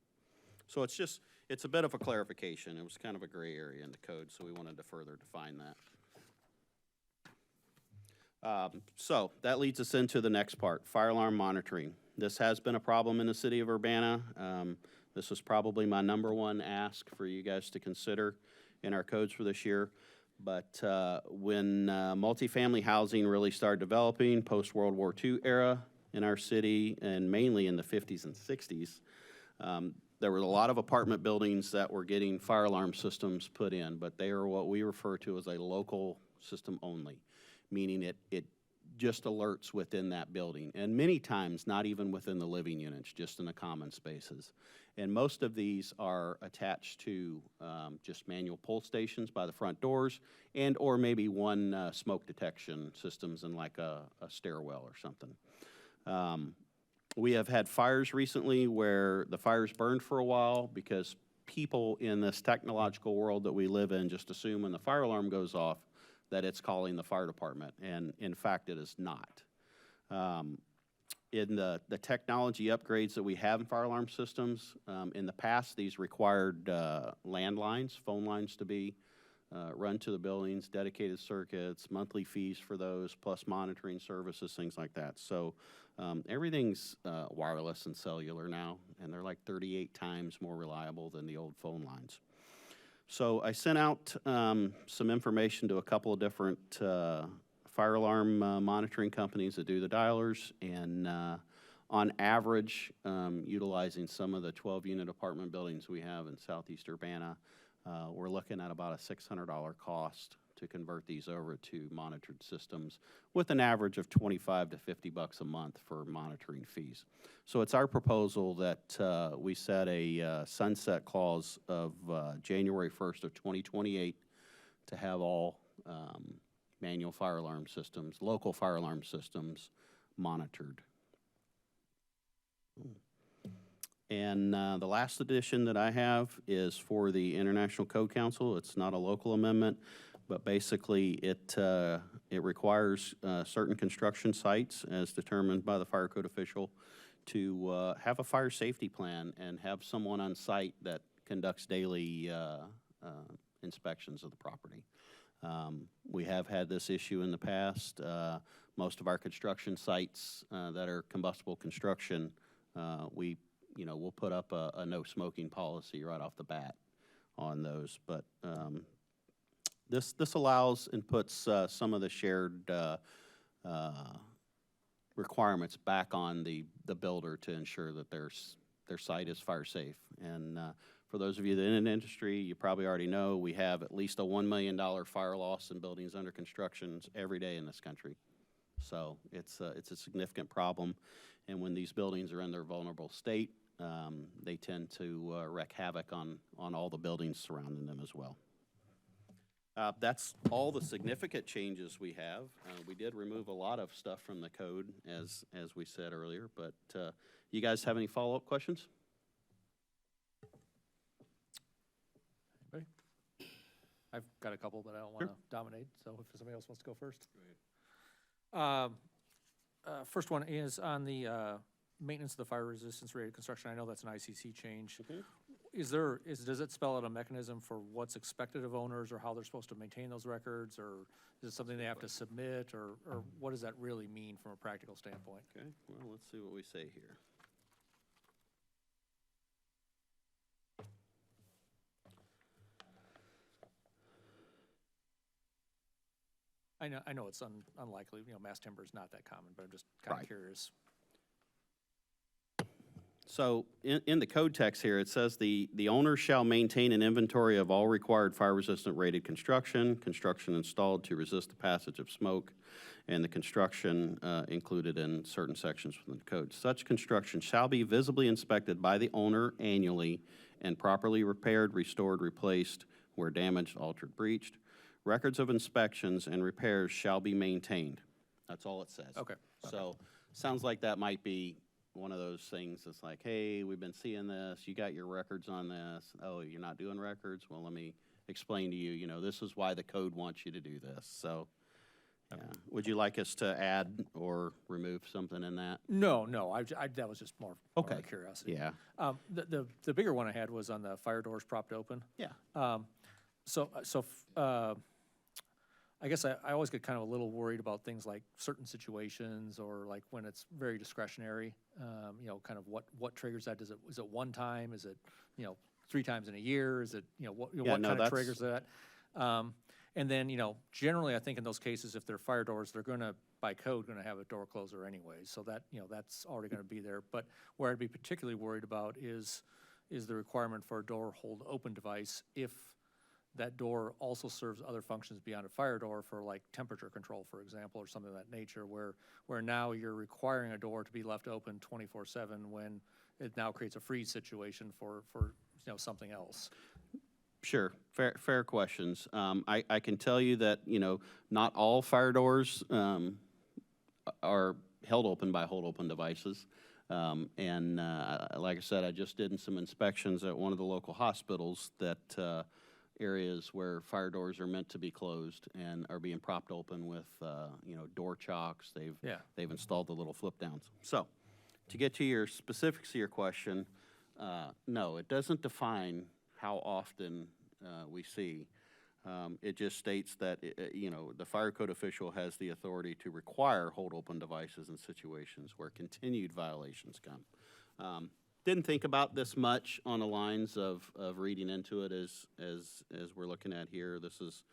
So it's a bit of a clarification. It was kind of a gray area in the code, so we wanted to further define that. So that leads us into the next part, fire alarm monitoring. This has been a problem in the city of Urbana. This was probably my #1 ask for you guys to consider in our codes for this year. But when multifamily housing really started developing post-World War II era in our city, and mainly in the 50s and 60s, there were a lot of apartment buildings that were getting fire alarm systems put in, but they are what we refer to as a local system only, meaning it just alerts within that building, and many times not even within the living units, just in the common spaces. And most of these are attached to just manual pull stations by the front doors, and or maybe one smoke detection systems in like a stairwell or something. We have had fires recently where the fires burned for a while because people in this technological world that we live in just assume when the fire alarm goes off that it's calling the fire department, and in fact it is not. In the technology upgrades that we have in fire alarm systems, in the past these required landlines, phone lines to be run to the buildings, dedicated circuits, monthly fees for those, plus monitoring services, things like that. So everything's wireless and cellular now, and they're like 38 times more reliable than the old phone lines. So I sent out some information to a couple of different fire alarm monitoring companies that do the dialers, and on average, utilizing some of the 12-unit apartment buildings we have in southeast Urbana, we're looking at about a $600 cost to convert these over to monitored systems, with an average of $25 to $50 a month for monitoring fees. So it's our proposal that we set a sunset clause of January 1st of 2028 to have all manual fire alarm systems, local fire alarm systems, monitored. And the last addition that I have is for the International Code Council. It's not a local amendment, but basically it requires certain construction sites, as determined by the fire code official, to have a fire safety plan and have someone on site that conducts daily inspections of the property. We have had this issue in the past. Most of our construction sites that are combustible construction, we'll put up a no smoking policy right off the bat on those. But this allows and puts some of the shared requirements back on the builder to ensure that their site is fire safe. And for those of you that are in the industry, you probably already know we have at least a $1 million fire loss in buildings under construction every day in this country. So it's a significant problem. And when these buildings are in their vulnerable state, they tend to wreak havoc on all the buildings surrounding them as well. That's all the significant changes we have. We did remove a lot of stuff from the code, as we said earlier, but you guys have any follow-up questions? Anybody? I've got a couple, but I don't want to dominate, so if somebody else wants to go first. First one is on the maintenance of the fire resistance rated construction. I know that's an ICC change. Does it spell out a mechanism for what's expected of owners or how they're supposed to maintain those records, or is it something they have to submit, or what does that really mean from a practical standpoint? Okay, well, let's see what we say here. I know it's unlikely, mass timber is not that common, but I'm just kind of Right. curious. So in the code text here, it says the owner shall maintain an inventory of all required fire-resistant rated construction installed to resist the passage of smoke, and the construction included in certain sections within the code. Such construction shall be visibly inspected by the owner annually and properly repaired, restored, replaced where damaged, altered, breached. Records of inspections and repairs shall be maintained. That's all it says. Okay. So, sounds like that might be one of those things that's like, hey, we've been seeing this, you got your records on this, oh, you're not doing records? Well, let me explain to you, this is why the code wants you to do this, so. Yeah. Would you like us to add or remove something in that? No, that was just more out Okay. of curiosity. Yeah. The bigger one I had was on the fire doors propped open. Yeah. I guess I always get kind of a little worried about things like certain situations or like when it's very discretionary, kind of what triggers that. Is it one time? Is it, 3 times in a year? Is it, what kind of triggers that? And then, generally I think in those cases, if they're fire doors, they're gonna, by code, gonna have a door closer anyway. So that, that's already gonna be there. But where I'd be particularly worried about is the requirement for a door hold open device if that door also serves other functions beyond a fire door for like temperature control, for example, or something of that nature, where now you're requiring a door to be left open 24/7 when it now creates a freeze situation for something else. Sure, fair questions. I can tell you that, not all fire doors are held open by hold open devices. Like I said, I just did some inspections at one of the local hospitals that areas where fire doors are meant to be closed and are being propped open with, door chocks. They've installed the little flip downs. So, to get to your specifics of your question, no, it doesn't define how often we see. It just states that, the fire code official has the authority to require hold open devices in situations where continued violations come. Didn't think about this much on the lines of reading into it as we're looking at here. This is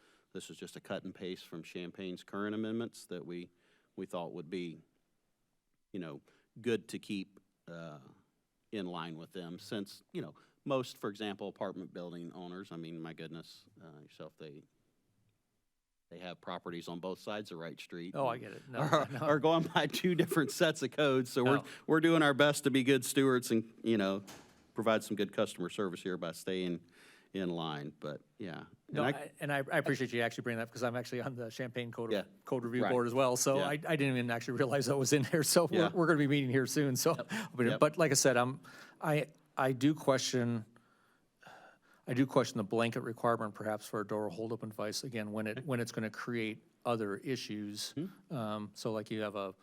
just a cut and paste from Champaign's current amendments that we thought would be, good to keep in line with them since, most, for example, apartment building owners, I mean, my goodness, yourself, they have properties on both sides of Wright Street. Oh, I get it. No, Are going by 2 different sets of codes, so No. we're doing our best to be good stewards and, provide some good customer service here by staying in line, but, yeah. And I appreciate you actually bringing that, because I'm actually on the Champaign Code Yeah. Code Review Right. Board as well, so Yeah. I didn't even actually realize that was in there, so Yeah. we're gonna be meeting here soon, so. Yep. But like I said, I do question the blanket requirement perhaps for a door hold open device, again, when it's gonna create other issues. So like you have a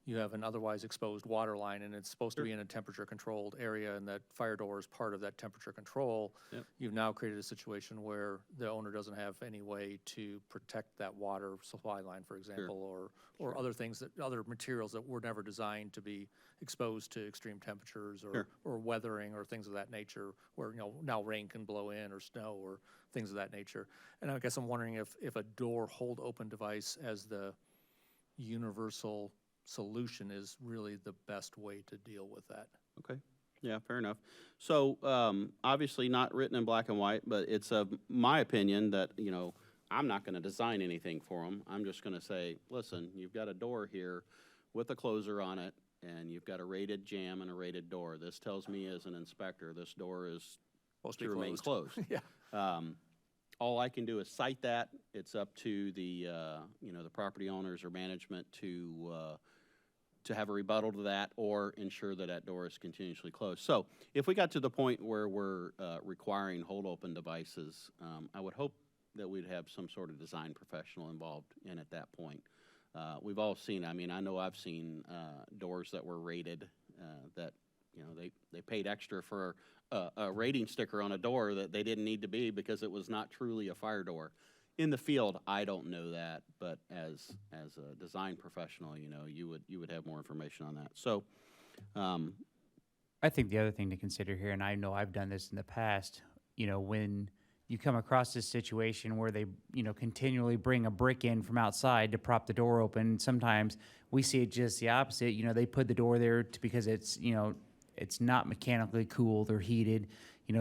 you have an otherwise exposed water line and it's supposed to be in a temperature controlled area and that fire door is part of that temperature control. Yep. You've now created a situation where the owner doesn't have any way to protect that water supply line, for example, or other things that, other materials that were never designed to be exposed to extreme temperatures Sure. or weathering or things of that nature, where, now rain can blow in or snow or things of that nature. And I guess I'm wondering if a door hold open device as the universal solution is really the best way to deal with that. Okay, yeah, fair enough. So, obviously not written in black and white, but it's my opinion that, I'm not gonna design anything for them. I'm just gonna say, listen, you've got a door here with a closer on it, and you've got a rated jamb and a rated door. This tells me as an inspector, this door is Supposed to remain closed. Yeah. All I can do is cite that. It's up to the, the property owners or management to have a rebuttal to that or ensure that that door is continuously closed. So if we got to the point where we're requiring hold open devices, I would hope that we'd have some sort of design professional involved in at that point. We've all seen, I know I've seen doors that were rated that, they paid extra for a rating sticker on a door that they didn't need to be because it was not truly a fire door. In the field, I don't know that, but as a design professional, you would have more information on that. So, I think the other thing to consider here, and I know I've done this in the past, when you come across this situation where they, continually bring a brick in from outside to prop the door open, sometimes we see it just the opposite. They put the door there because it's, it's not mechanically cooled or heated,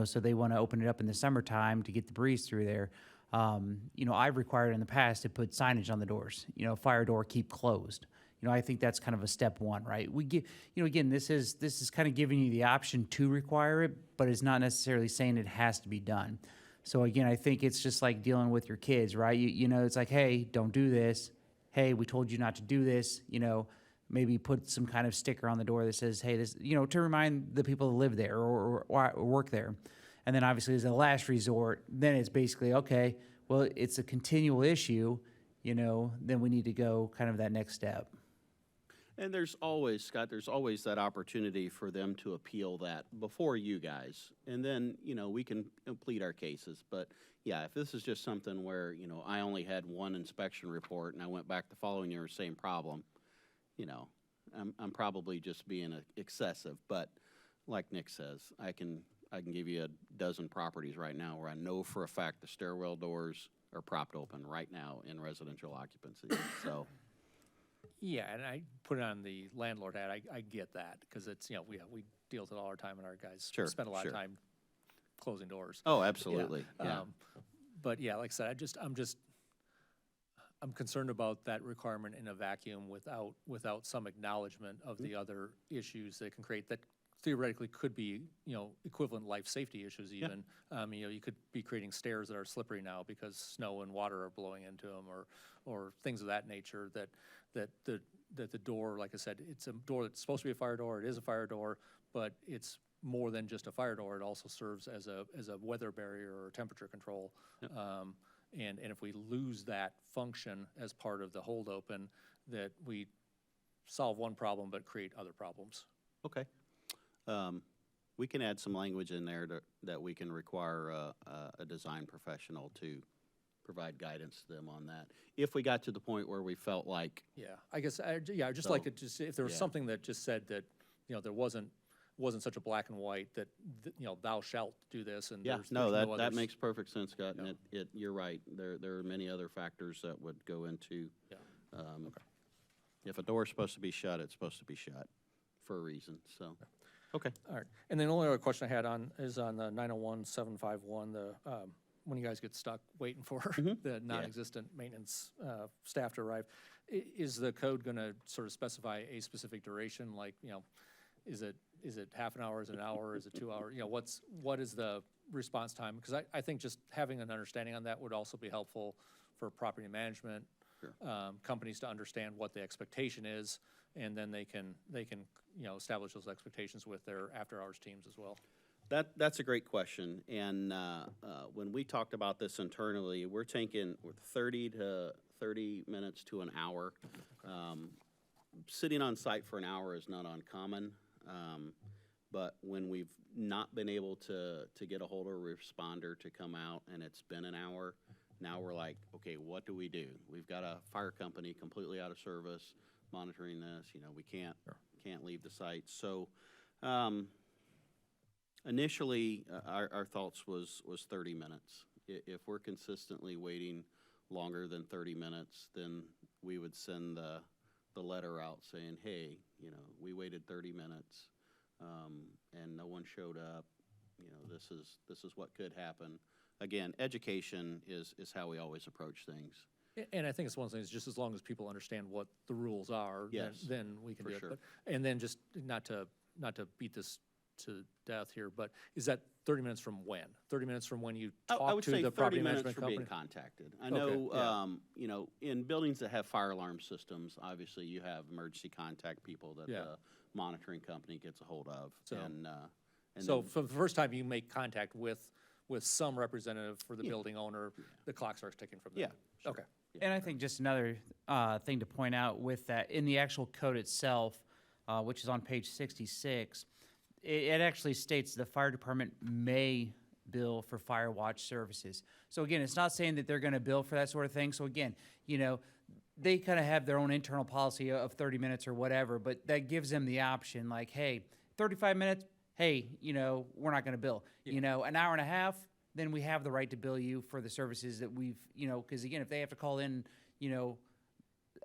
so they want to open it up in the summertime to get the breeze through there. I've required in the past to put signage on the doors, fire door, keep closed. I think that's kind of a step one, right? We get, again, this is kind of giving you the option to require it, but it's not necessarily saying it has to be done. So again, I think it's just like dealing with your kids, right? It's like, hey, don't do this. Hey, we told you not to do this. Maybe put some kind of sticker on the door that says, hey, this, to remind the people that live there or work there. And then obviously as a last resort, then it's basically, okay, well, it's a continual issue, then we need to go kind of that next step. and there's always, Scott, there's always that opportunity for them to appeal that before you guys. And then, we can plead our cases. But yeah, if this is just something where, I only had one inspection report and I went back the following year, same problem, I'm probably just being excessive. But like Nick says, I can give you a dozen properties right now where I know for a fact the stairwell doors are propped open right now in residential occupancy. So, Yeah, and I put it on the landlord hat. I get that because it's, we deal with it all our time and our guys Sure, spend a lot sure. of time closing doors. oh, absolutely, yeah. But yeah, like I said, I'm concerned about that requirement in a vacuum without some acknowledgement of the other issues that can create that theoretically could be, equivalent life safety issues even. You could be creating stairs that are slippery now because snow and water are blowing into them or things of that nature that the door, like I said, it's a door that's supposed to be a fire door, it is a fire door, but it's more than just a fire door, it also serves as a weather barrier or temperature control. Yep. And if we lose that function as part of the hold open, that we solve one problem but create other problems. Okay. We can add some language in there that we can require a design professional to provide guidance to them on that. If we got to the point where we felt like, Yeah, I guess, I'd just So, like it, just if there was yeah. something that just said that, there wasn't such a black and white that, thou shalt do this and yeah, there's no, there's that others. makes perfect sense, Scott, and Yeah. you're right. There are many other factors that would go into. Yeah. Okay. If a door's supposed to be shut, it's supposed to be shut for a reason, so. Okay, All right, and then the only other question I had is on the 901-751, when you guys get stuck waiting for the non-existent maintenance staff to arrive, is the code gonna sort of specify a specific duration, like, is it half an hour, is it an hour, is it 2 hours? What is the response time? Because I think just having an understanding on that would also be helpful for property management, Sure. companies to understand what the expectation is, and then they can establish those expectations with their after-hours teams as well. that's a great question, and when we talked about this internally, we're thinking 30 minutes to an hour. sitting on site for an hour is not uncommon. But when we've not been able to get a hold of a responder to come out and it's been an hour, now we're like, okay, what do we do? We've got a fire company completely out of service monitoring this, we can't leave the site. So, initially, our thoughts was 30 minutes. If we're consistently waiting longer than 30 minutes, then we would send the letter out saying, hey, we waited 30 minutes, and no one showed up. This is what could happen. Again, education is how we always approach things. And I think it's one of the things, just as long as people understand what the rules are, Yes, then we can for do it. sure. And then just not to beat this to death here, but is that 30 minutes from when? 30 minutes from when you I talk would to say the 30 property minutes management for being company? contacted. I Okay, know, in buildings that have fire alarm systems, obviously you have emergency contact people that Yeah. the monitoring company gets a hold of. So- And So then- for the first time you make contact with some representative for the Yeah. building owner, the clock starts ticking from there. Yeah, sure. Okay. And I think just another thing to point out with that, in the actual code itself, which is on page 66, it actually states the fire department may bill for fire watch services. So again, it's not saying that they're going to bill for that sort of thing. So again, they kind of have their own internal policy of 30 minutes or whatever, but that gives them the option, like, hey, 35 minutes, hey, we're not going to bill. An hour and a half, then we have the right to bill you for the services that we've, because again, if they have to call in,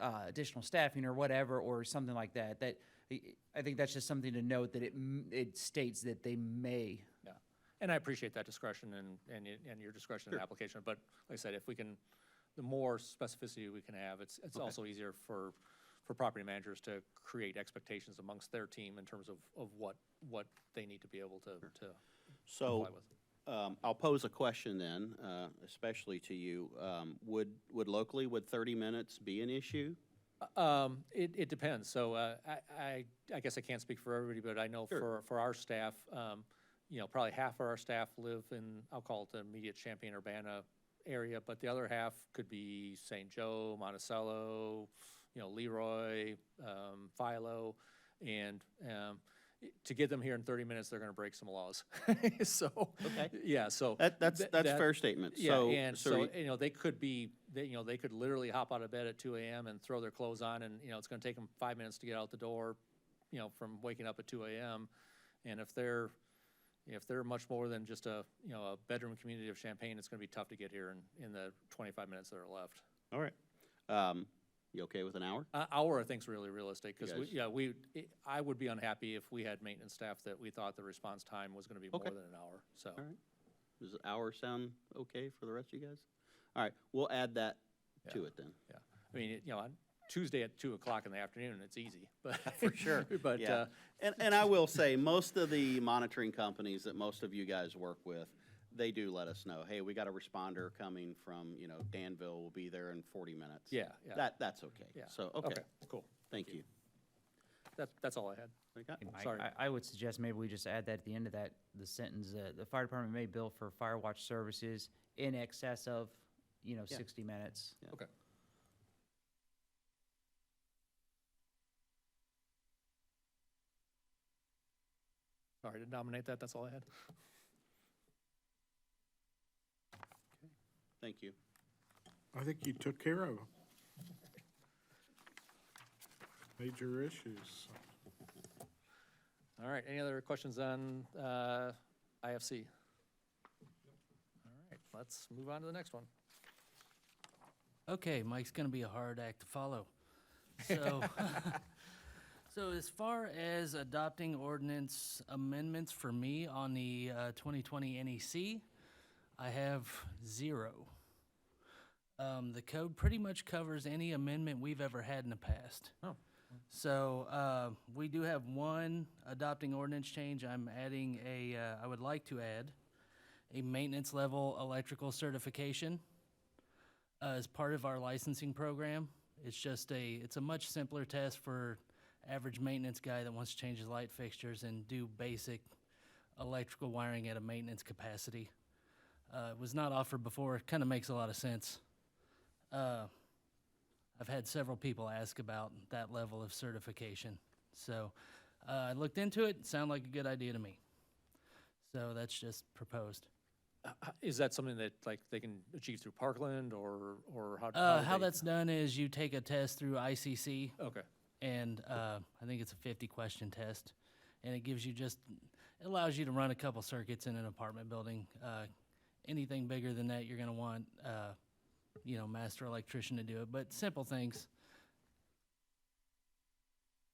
additional staffing or whatever, or something like that, I think that's just something to note, that it states that they may. Yeah, and I appreciate that discretion and your discretion in the application, but like I said, if we can, the more specificity we can have, it's also easier for property managers to create expectations amongst their team in terms of what they need to be able to So, comply with. I'll pose a question then, especially to you. Would 30 minutes be an issue? It depends. So I guess I can't speak for everybody, but I know Sure. for our staff, probably half of our staff live in, I'll call it the immediate Champaign-Urbana area, but the other half could be St. Joe, Monticello, Leroy, Philo, and to get them here in 30 minutes, they're going to break some laws. So, Okay. yeah, so. That's th- a that- fair statement. Yeah, So, and so so, they could be, they could literally hop out of bed at 2 a.m. and throw their clothes on, and, it's gonna take them 5 minutes to get out the door, from waking up at 2 a.m. And if they're much more than just a bedroom community of Champaign, it's gonna be tough to get here in the 25 minutes that are left. all right. You okay with an hour? Hour, I think, is really realistic, because You I would be unhappy if we had maintenance staff that we thought the response time was gonna be more Okay. than an hour, so. All right. Does an hour sound okay for the rest of you guys? All right, we'll add that to it then. Yeah, I mean, on Tuesday at 2 o'clock in the afternoon, it's easy, but. For sure. But, Yeah. And I will say, most of the monitoring companies that most of you guys work with, they do let us know, hey, we got a responder coming from, Danville, will be there in 40 minutes. yeah. That's okay. Yeah. So, okay, Cool. thank you. That's all I had. Okay. Mike, Sorry. I would suggest maybe we just add that at the end of that, the sentence, the fire department may bill for fire watch services in excess of, 60 minutes. Yeah. Okay. Sorry to nominate that, that's all I had. Thank you. I think you took care of them. Major issues. All right, any other questions on IFC? All right, let's move on to the next one. Okay, Mike's gonna be a hard act to follow. So, so as far as adopting ordinance amendments for me on the 2020 NEC, I have 0. The code pretty much covers any amendment we've ever had in the past. Oh. So, we do have one adopting ordinance change. I'm adding I would like to add a maintenance level electrical certification as part of our licensing program. It's just it's a much simpler test for average maintenance guy that wants to change his light fixtures and do basic electrical wiring at a maintenance capacity. It was not offered before. It kind of makes a lot of sense. I've had several people ask about that level of certification. So I looked into it, sounded like a good idea to me. So that's just proposed. Is that something that like they can achieve through Parkland or how? How that's done is you take a test through ICC, Okay, and I think it's a 50-question test, and it gives you it allows you to run a couple circuits in an apartment building. Anything bigger than that, you're going to want, master electrician to do it, but simple things.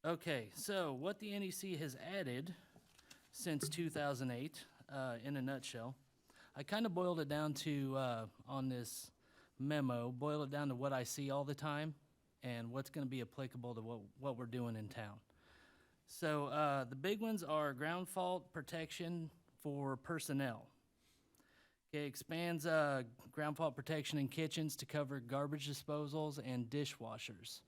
Okay, so what the NEC has added since 2008, in a nutshell, I kind of boiled it down to, on this memo, boiled it down to what I see all the time and what's going to be applicable to what we're doing in town. So the big ones are ground fault protection for personnel. It expands ground fault protection in kitchens to cover garbage disposals and dishwashers.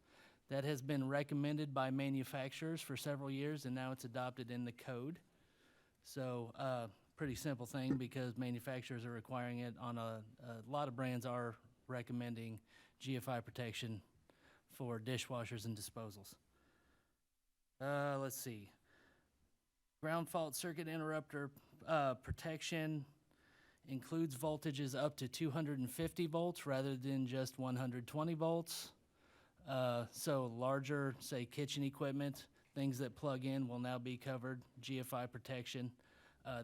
That has been recommended by manufacturers for several years, and now it's adopted in the code. So pretty simple thing because manufacturers are requiring it on a lot of brands are recommending GFI protection for dishwashers and disposals. Let's see. Ground fault circuit interrupter protection includes voltages up to 250 volts rather than just 120 volts. So larger, say, kitchen equipment, things that plug in will now be covered, GFI protection.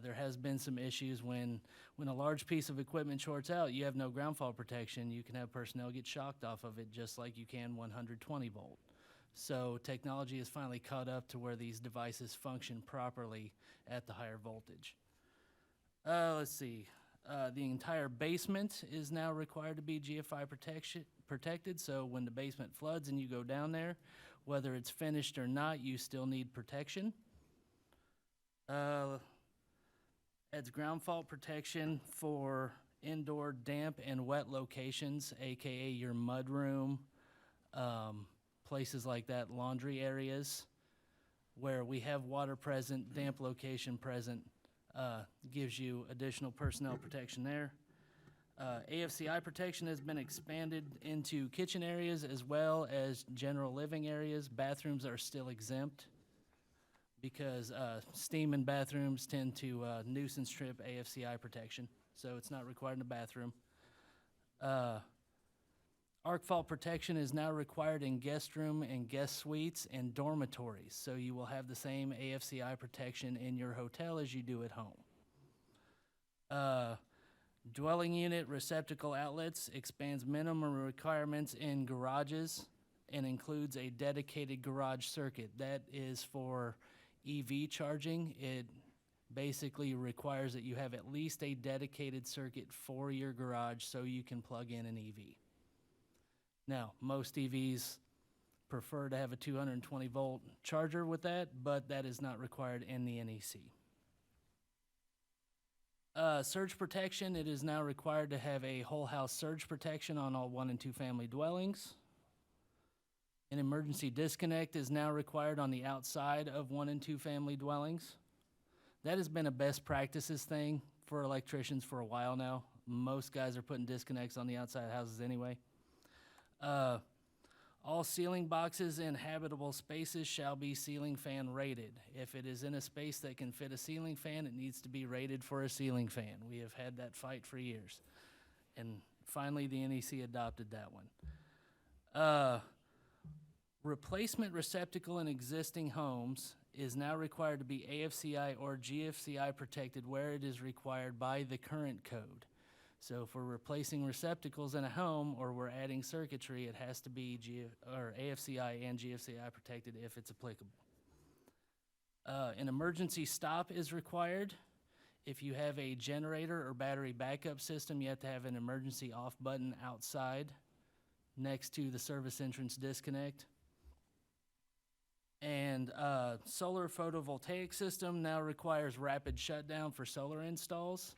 There has been some issues when a large piece of equipment shorts out, you have no ground fault protection. You can have personnel get shocked off of it just like you can 120 volt. So technology has finally caught up to where these devices function properly at the higher voltage. Let's see. The entire basement is now required to be GFI protected, so when the basement floods and you go down there, whether it's finished or not, you still need protection. Adds ground fault protection for indoor damp and wet locations, aka your mud room, places like that, laundry areas, where we have water present, damp location present, gives you additional personnel protection there. AFCI protection has been expanded into kitchen areas as well as general living areas. Bathrooms are still exempt because steam in bathrooms tend to nuisance trip AFCI protection, so it's not required in a bathroom. Arc fault protection is now required in guest room and guest suites and dormitories, so you will have the same AFCI protection in your hotel as you do at home. Dwelling unit receptacle outlets expands minimum requirements in garages and includes a dedicated garage circuit. That is for EV charging. It basically requires that you have at least a dedicated circuit for your garage so you can plug in an EV. Now, most EVs prefer to have a 220 volt charger with that, but that is not required in the NEC. Surge protection, it is now required to have a whole house surge protection on all 1 and 2 family dwellings. An emergency disconnect is now required on the outside of 1 and 2 family dwellings. That has been a best practices thing for electricians for a while now. Most guys are putting disconnects on the outside of houses anyway. All ceiling boxes in habitable spaces shall be ceiling fan rated. If it is in a space that can fit a ceiling fan, it needs to be rated for a ceiling fan. We have had that fight for years. And finally, the NEC adopted that one. Replacement receptacle in existing homes is now required to be AFCI or GFCI protected where it is required by the current code. So if we're replacing receptacles in a home or we're adding circuitry, it has to be AFCI and GFCI protected if it's applicable. An emergency stop is required. If you have a generator or battery backup system, you have to have an emergency off button outside next to the service entrance disconnect. And solar photovoltaic system now requires rapid shutdown for solar installs.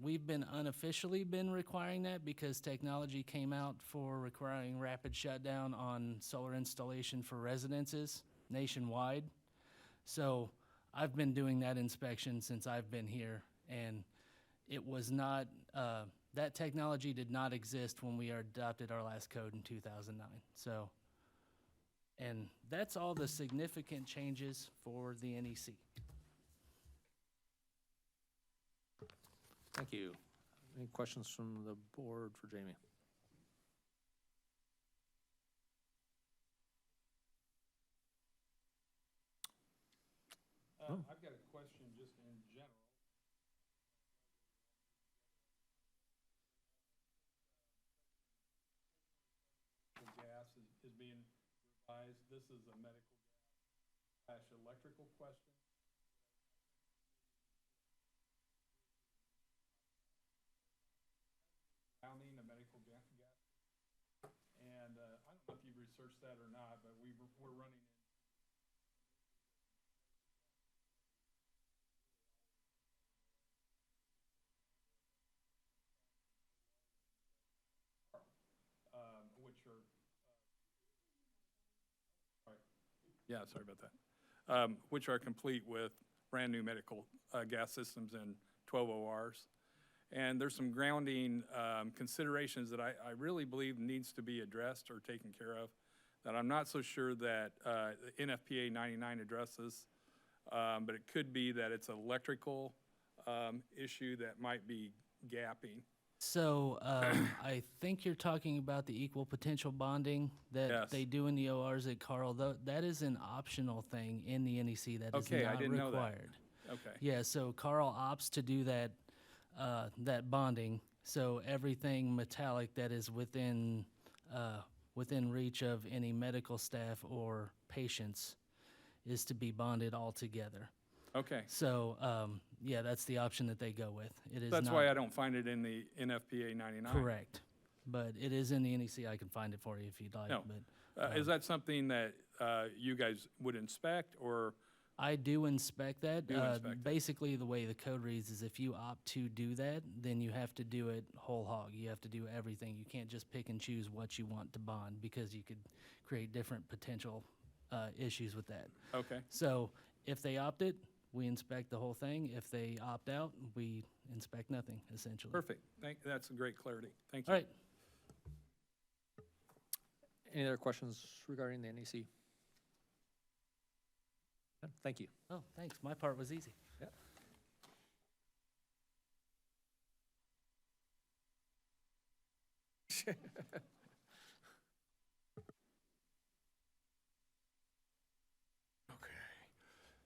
We've been unofficially requiring that because technology came out for requiring rapid shutdown on solar installation for residences nationwide. So I've been doing that inspection since I've been here, and it was not that technology did not exist when we adopted our last code in 2009. So, and that's all the significant changes for the NEC. Thank you. Any questions from the board for Jamie? I've got a question just in general. Gas is being revised. This is a medical / electrical question. Drowning a medical gas. And I don't know if you've researched that or not, but we're running in. Which are, yeah, sorry about that. Which are complete with brand-new medical gas systems and 12 ORs. And there's some grounding considerations that I really believe needs to be addressed or taken care of, that I'm not so sure that the NFPA 99 addresses, but it could be that it's an electrical issue that might be gapping. So I think you're talking about the equal potential bonding that Yes. they do in the ORs at Carl. That is an optional thing in the NEC. That is Okay, I not didn't know that. required. Okay. Yeah, so Carl opts to do that that bonding. So everything metallic that is within reach of any medical staff or patients is to be bonded all together. Okay. So yeah, that's the option that they go with. It is That's not why I don't find it in the NFPA 99. correct, but it is in the NEC. I can find it for you if you'd like. No. But Is that something that you guys would inspect, or? I do inspect that. Do inspect it. Basically, the way the code reads is if you opt to do that, then you have to do it whole hog. You have to do everything. You can't just pick and choose what you want to bond, because you could create different potential issues with that. Okay, So if they opt it, we inspect the whole thing. If they opt out, we inspect nothing, essentially. perfect. That's a great clarity. Thank you. All right. Any other questions regarding the NEC? Thank you. Oh, thanks. My part was easy.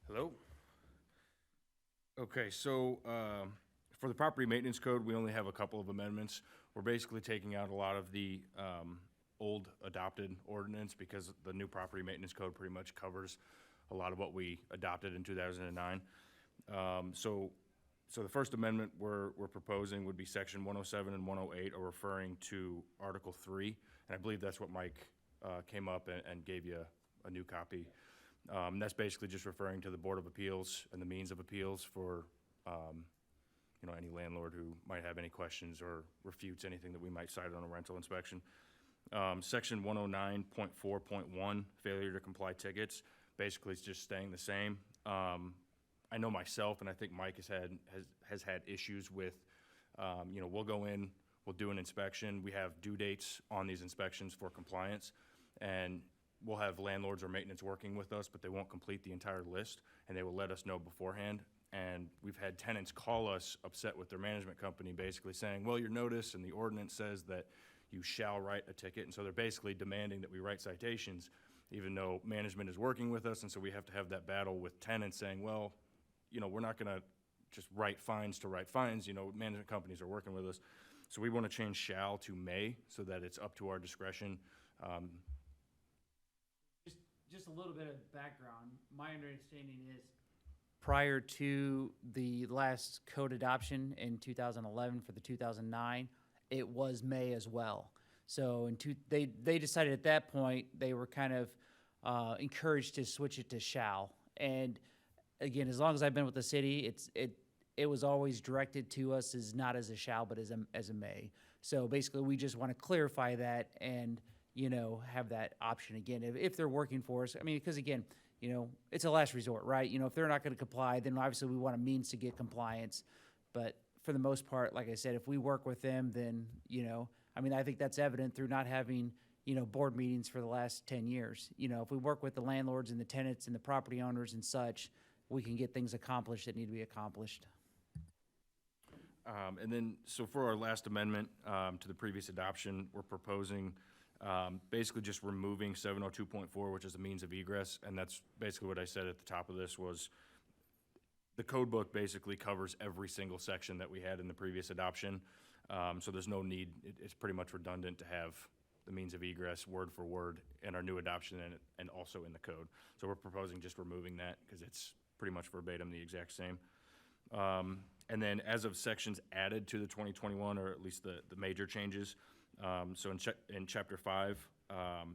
Hello? Okay, so for the property maintenance code, we only have a couple of amendments. We're basically taking out a lot of the old adopted ordinance, because the new property maintenance code pretty much covers a lot of what we adopted in 2009. So the first amendment we're proposing would be section 107 and 108 are referring to Article 3, and I believe that's what Mike came up and gave you a new copy. That's basically just referring to the Board of Appeals and the means of appeals for, any landlord who might have any questions or refutes anything that we might cite on a rental inspection. Section 109.4.1, failure to comply tickets, basically it's just staying the same. I know myself, and I think Mike has had issues with, we'll go in, we'll do an inspection, we have due dates on these inspections for compliance, and we'll have landlords or maintenance working with us, but they won't complete the entire list, and they will let us know beforehand. And we've had tenants call us upset with their management company, basically saying, well, your notice and the ordinance says that you shall write a ticket. And so they're basically demanding that we write citations, even though management is working with us. And so we have to have that battle with tenants saying, well, we're not gonna just write fines to write fines, management companies are working with us. So we wanna change shall to may, so that it's up to our discretion. Just a little bit of background. My understanding is prior to the last code adoption in 2011 for the 2009, it was May as well. So they decided at that point, they were kind of encouraged to switch it to shall. And again, as long as I've been with the city, it was always directed to us as not as a shall, but as a may. So basically, we just want to clarify that and have that option again, if they're working for us. I mean, because again, it's a last resort, right? If they're not going to comply, then obviously we want a means to get compliance. But for the most part, like I said, if we work with them, then, you know, I mean, I think that's evident through not having, you know, board meetings for the last 10 years. You know, if we work with the landlords and the tenants and the property owners and such, we can get things accomplished that need to be accomplished. And then, so for our last amendment to the previous adoption, we're proposing basically just removing 702.4, which is the means of egress, and that's basically what I said at the top of this was the code book basically covers every single section that we had in the previous adoption, so there's no need, it's pretty much redundant to have the means of egress word for word in our new adoption and also in the code. So we're proposing just removing that because it's pretty much verbatim the exact same. And then as of sections added to the 2021, or at least the major changes, so in chapter 5,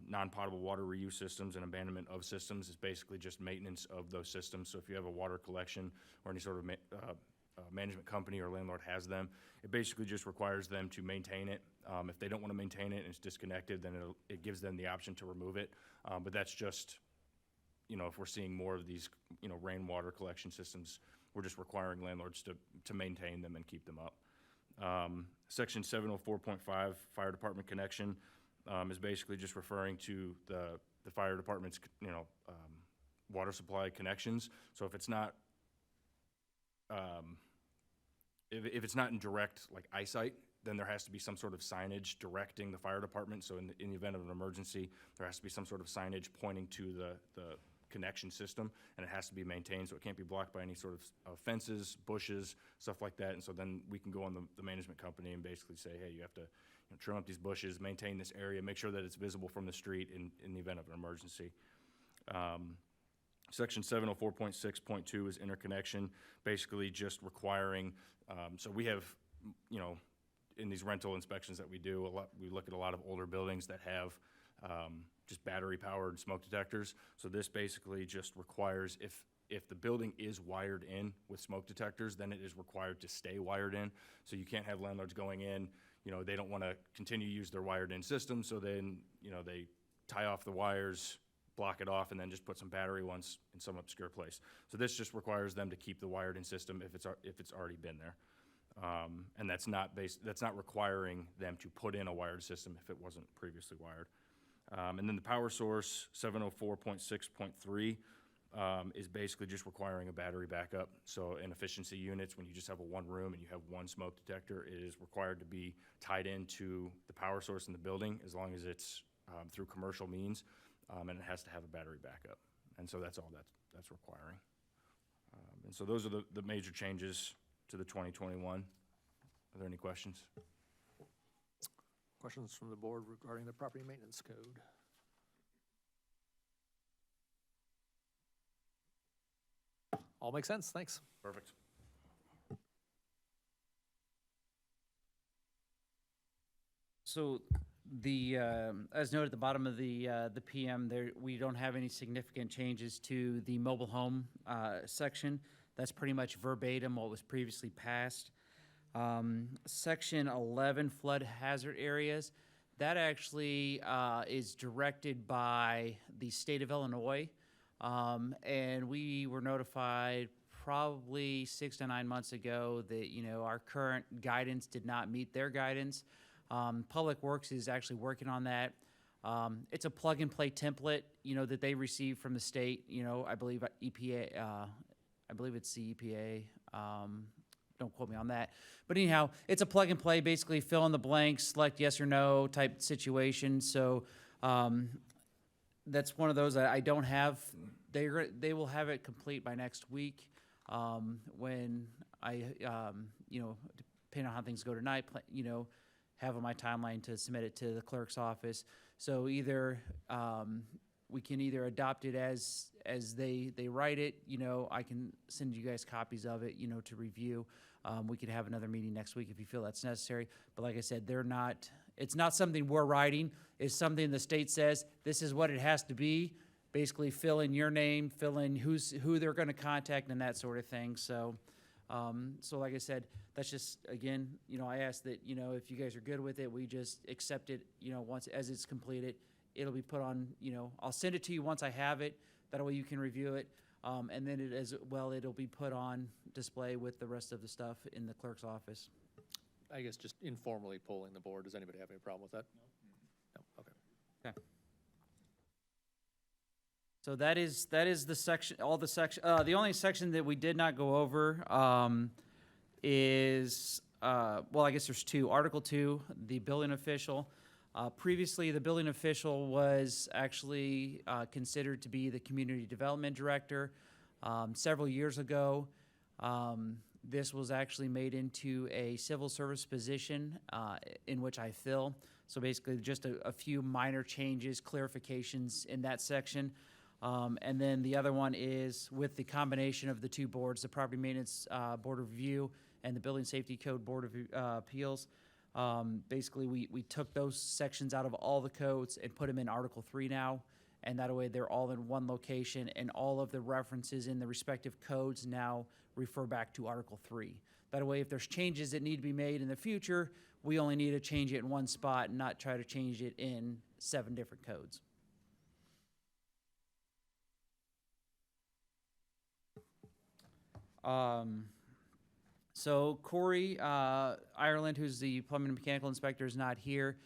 non-potable water reuse systems and abandonment of systems is basically just maintenance of those systems. So if you have a water collection or any sort of management company or landlord has them, it basically just requires them to maintain it. If they don't want to maintain it and it's disconnected, then it gives them the option to remove it. But that's just, you know, if we're seeing more of these, you know, rainwater collection systems, we're just requiring landlords to maintain them and keep them up. Section 704.5, fire department connection, is basically just referring to the fire department's, you know, water supply connections. So if it's not, if it's not in direct, like, eyesight, then there has to be some sort of signage directing the fire department. So in the event of an emergency, there has to be some sort of signage pointing to the connection system, and it has to be maintained, so it can't be blocked by any sort of fences, bushes, stuff like that. And so then we can go on the management company and basically say, hey, you have to, you know, trim up these bushes, maintain this area, make sure that it's visible from the street in the event of an emergency. Section 704.6.2 is interconnection, basically just requiring, so we have, you know, in these rental inspections that we do, we look at a lot of older buildings that have just battery-powered smoke detectors. So this basically just requires, if the building is wired in with smoke detectors, then it is required to stay wired in. So you can't have landlords going in, you know, they don't want to continue to use their wired-in system, so then, you know, they tie off the wires, block it off, and then just put some battery ones in some obscure place. So this just requires them to keep the wired-in system if it's already been there. And that's not requiring them to put in a wired system if it wasn't previously wired. And then the power source, 704.6.3, is basically just requiring a battery backup. So in efficiency units, when you just have a one room and you have one smoke detector, it is required to be tied into the power source in the building as long as it's through commercial means, and it has to have a battery backup. And so that's all that's requiring. And so those are the major changes to the 2021. Are there any questions? Questions from the board regarding the property maintenance code? All makes sense, thanks. Perfect. So the, as noted at the bottom of the PM, there, we don't have any significant changes to the mobile home section. That's pretty much verbatim what was previously passed. Section 11, flood hazard areas, that actually is directed by the state of Illinois. And we were notified probably 6 to 9 months ago that, you know, our current guidance did not meet their guidance. Public Works is actually working on that. It's a plug-and-play template, you know, that they received from the state. You know, I believe EPA, I believe it's the EPA. Don't quote me on that. But anyhow, it's a plug-and-play, basically fill in the blanks, select yes or no type situation. So that's one of those I don't have. They will have it complete by next week when I, you know, depending on how things go tonight, you know, have on my timeline to submit it to the clerk's office. So either we can either adopt it as they write it, you know, I can send you guys copies of it, you know, to review. We could have another meeting next week if you feel that's necessary. But like I said, it's not something we're writing. It's something the state says, this is what it has to be. Basically fill in your name, fill in who they're gonna contact and that sort of thing. So, so like I said, that's just, again, you know, I ask that, you know, if you guys are good with it, we just accept it, you know, once, as it's completed. It'll be put on, you know, I'll send it to you once I have it. That way you can review it. And then it as well, it'll be put on display with the rest of the stuff in the clerk's office. I guess just informally polling the board. Does anybody have any problem with that? No, okay. So that is the section, all the section, the only section that we did not go over, is, well, I guess there's two. Article 2, the building official. Previously, the building official was actually, considered to be the community development director. Several years ago, this was actually made into a civil service position, in which I fill. So basically, just a few minor changes, clarifications in that section. And then the other one is with the combination of the two boards, the Property Maintenance Board of Review and the Building Safety Code Board of Appeals. Basically, we took those sections out of all the codes and put them in Article 3 now. And that way, they're all in one location, and all of the references in the respective codes now refer back to Article 3. That way, if there's changes that need to be made in the future, we only need to change it in one spot and not try to change it in 7 different codes. So Corey Ireland, who's the plumbing and mechanical inspector, is not here.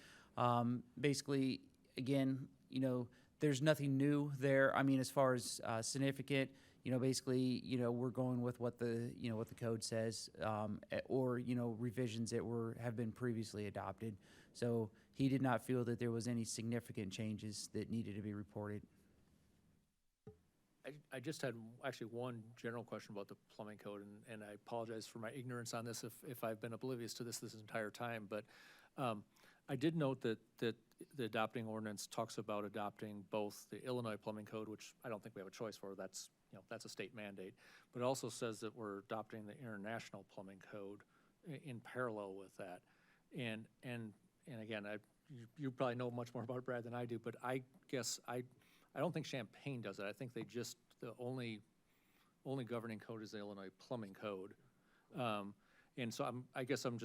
Basically, again, you know, there's nothing new there. I mean, as far as significant, you know, basically, you know, we're going with what the, you know, what the code says, or, you know, revisions that have been previously adopted. So he did not feel that there was any significant changes that needed to be reported. I just had actually one general question about the plumbing code, and I apologize for my ignorance on this if I've been oblivious to this entire time, but I did note that the adopting ordinance talks about adopting both the Illinois plumbing code, which I don't think we have a choice for, that's, you know, that's a state mandate, but it also says that we're adopting the international plumbing code in parallel with that. And again, you probably know much more about it, Brad, than I do, but I guess I don't think Champaign does it. I think they just, the only governing code is the Illinois plumbing code. And so I guess I'm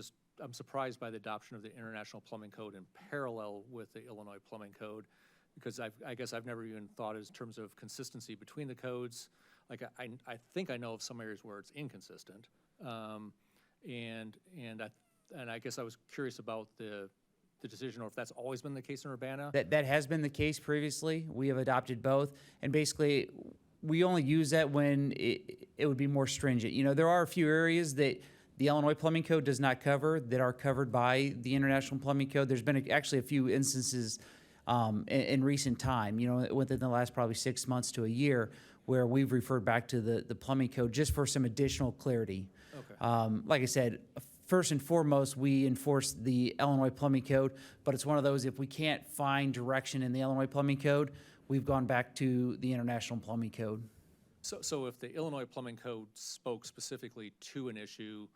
surprised by the adoption of the international plumbing code in parallel with the Illinois plumbing code, because I guess I've never even thought in terms of consistency between the codes. Like I think I know of some areas where it's inconsistent. And I guess I was curious about the decision, or if that's always been the case in Urbana. That has been the case previously. We have adopted both, and basically, we only use that when it would be more stringent. You know, there are a few areas that the Illinois Plumbing Code does not cover that are covered by the International Plumbing Code. There's been actually a few instances in recent time, you know, within the last probably 6 months to a year, where we've referred back to the plumbing code just for some additional clarity. Okay. Like I said, first and foremost, we enforce the Illinois Plumbing Code, but it's one of those, if we can't find direction in the Illinois Plumbing Code, we've gone back to the International Plumbing Code. So if the Illinois plumbing code spoke specifically to an issue,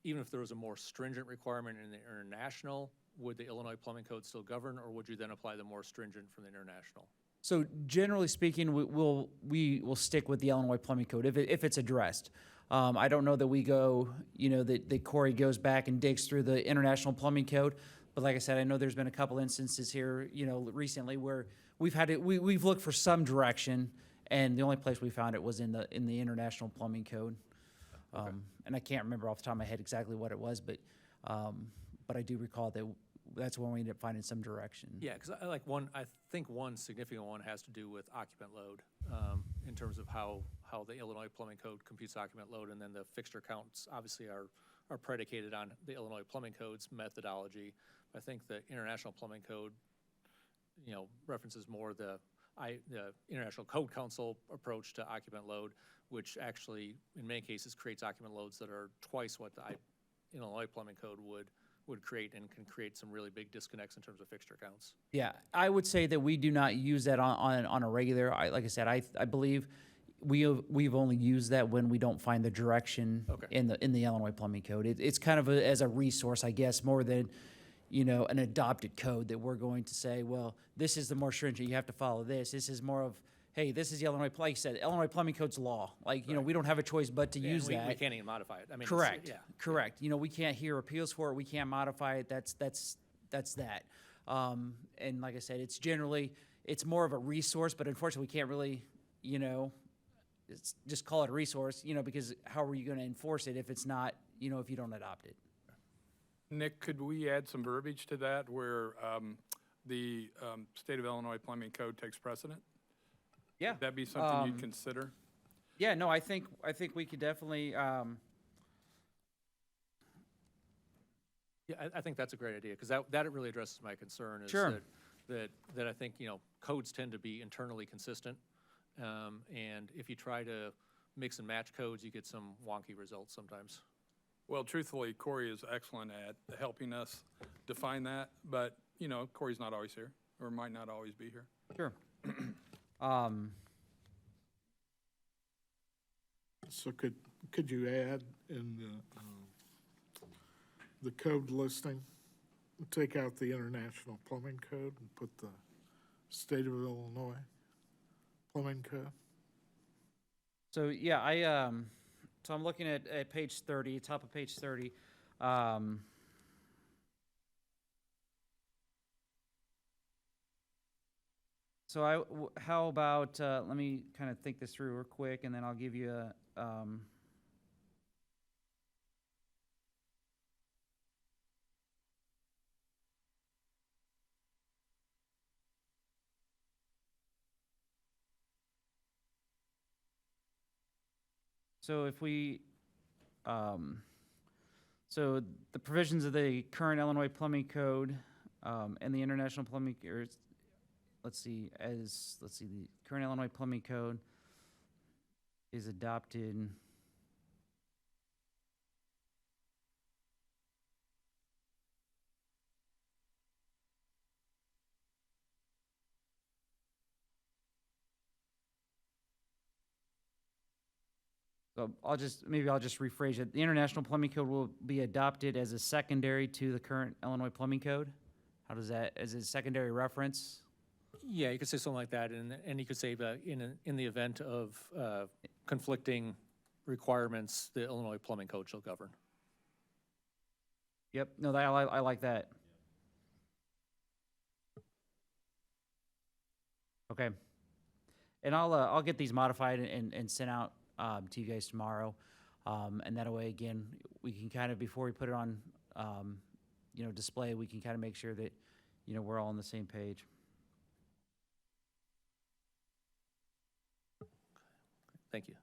even if there was a more stringent requirement in the international, would the Illinois plumbing code still govern, or would you then apply the more stringent from the international? So generally speaking, we will stick with the Illinois Plumbing Code if it's addressed. I don't know that we go, you know, that Corey goes back and digs through the International Plumbing Code, but like I said, I know there's been a couple instances here, you know, recently where we've looked for some direction, and the only place we found it was in the International Plumbing Code. Okay. And I can't remember off the top of my head exactly what it was, but I do recall that that's when we ended up finding some direction. Yeah, because I think one significant one has to do with occupant load, in terms of how the Illinois plumbing code computes occupant load, and then the fixture counts obviously are predicated on the Illinois plumbing code's methodology. I think the International Plumbing Code, you know, references more the International Code Council approach to occupant load, which actually, in many cases, creates occupant loads that are twice what the Illinois plumbing code would create, and can create some really big disconnects in terms of fixture counts. Yeah, I would say that we do not use that on a regular. Like I said, I believe we've only used that when we don't find the direction Okay. in the Illinois Plumbing Code. It's kind of as a resource, I guess, more than, you know, an adopted code that we're going to say, well, this is the more stringent, you have to follow this. This is more of, hey, this is the Illinois, like you said, Illinois Plumbing Code's law. Like, you know, Right. we don't have a choice but to Yeah, use and we that. can't even modify it. I mean, it's- Correct. Yeah. Correct. You know, we can't hear appeals for it. We can't modify it. That's that. And like I said, it's more of a resource, but unfortunately, we can't really, you know, just call it a resource, you know, because how are you gonna enforce it if it's not, you know, if you don't adopt it? Nick, could we add some verbiage to that where the State of Illinois Plumbing Code takes precedent? Yeah. Would that be something you'd Um, consider? Yeah, no, I think we could definitely, Yeah, I think that's a great idea, because that really addresses my concern is Sure. that I think, you know, codes tend to be internally consistent. And if you try to mix and match codes, you get some wonky results sometimes. Well, truthfully, Corey is excellent at helping us define that, but, you know, Corey's not always here, or might not always be here. sure. So could you add in the code listing, take out the International Plumbing Code and put the State of Illinois Plumbing Code? So, yeah, so I'm looking at page 30, top of page 30. So how about, let me kind of think this through real quick, and then I'll give you a, so if we, so the provisions of the current Illinois Plumbing Code, and the International Plumbing, or, let's see, the current Illinois Plumbing Code is adopted. So maybe I'll just rephrase it. The International Plumbing Code will be adopted as a secondary to the current Illinois Plumbing Code? How does that, as a secondary reference? Yeah, you could say something like that, and you could say that in the event of conflicting requirements, the Illinois Plumbing Code shall govern. Yep, no, I like that. Okay. And I'll get these modified and sent out to you guys tomorrow. And that way, again, we can kind of, before we put it on, you know, display, we can kind of make sure that, you know, we're all on the same page. Thank you.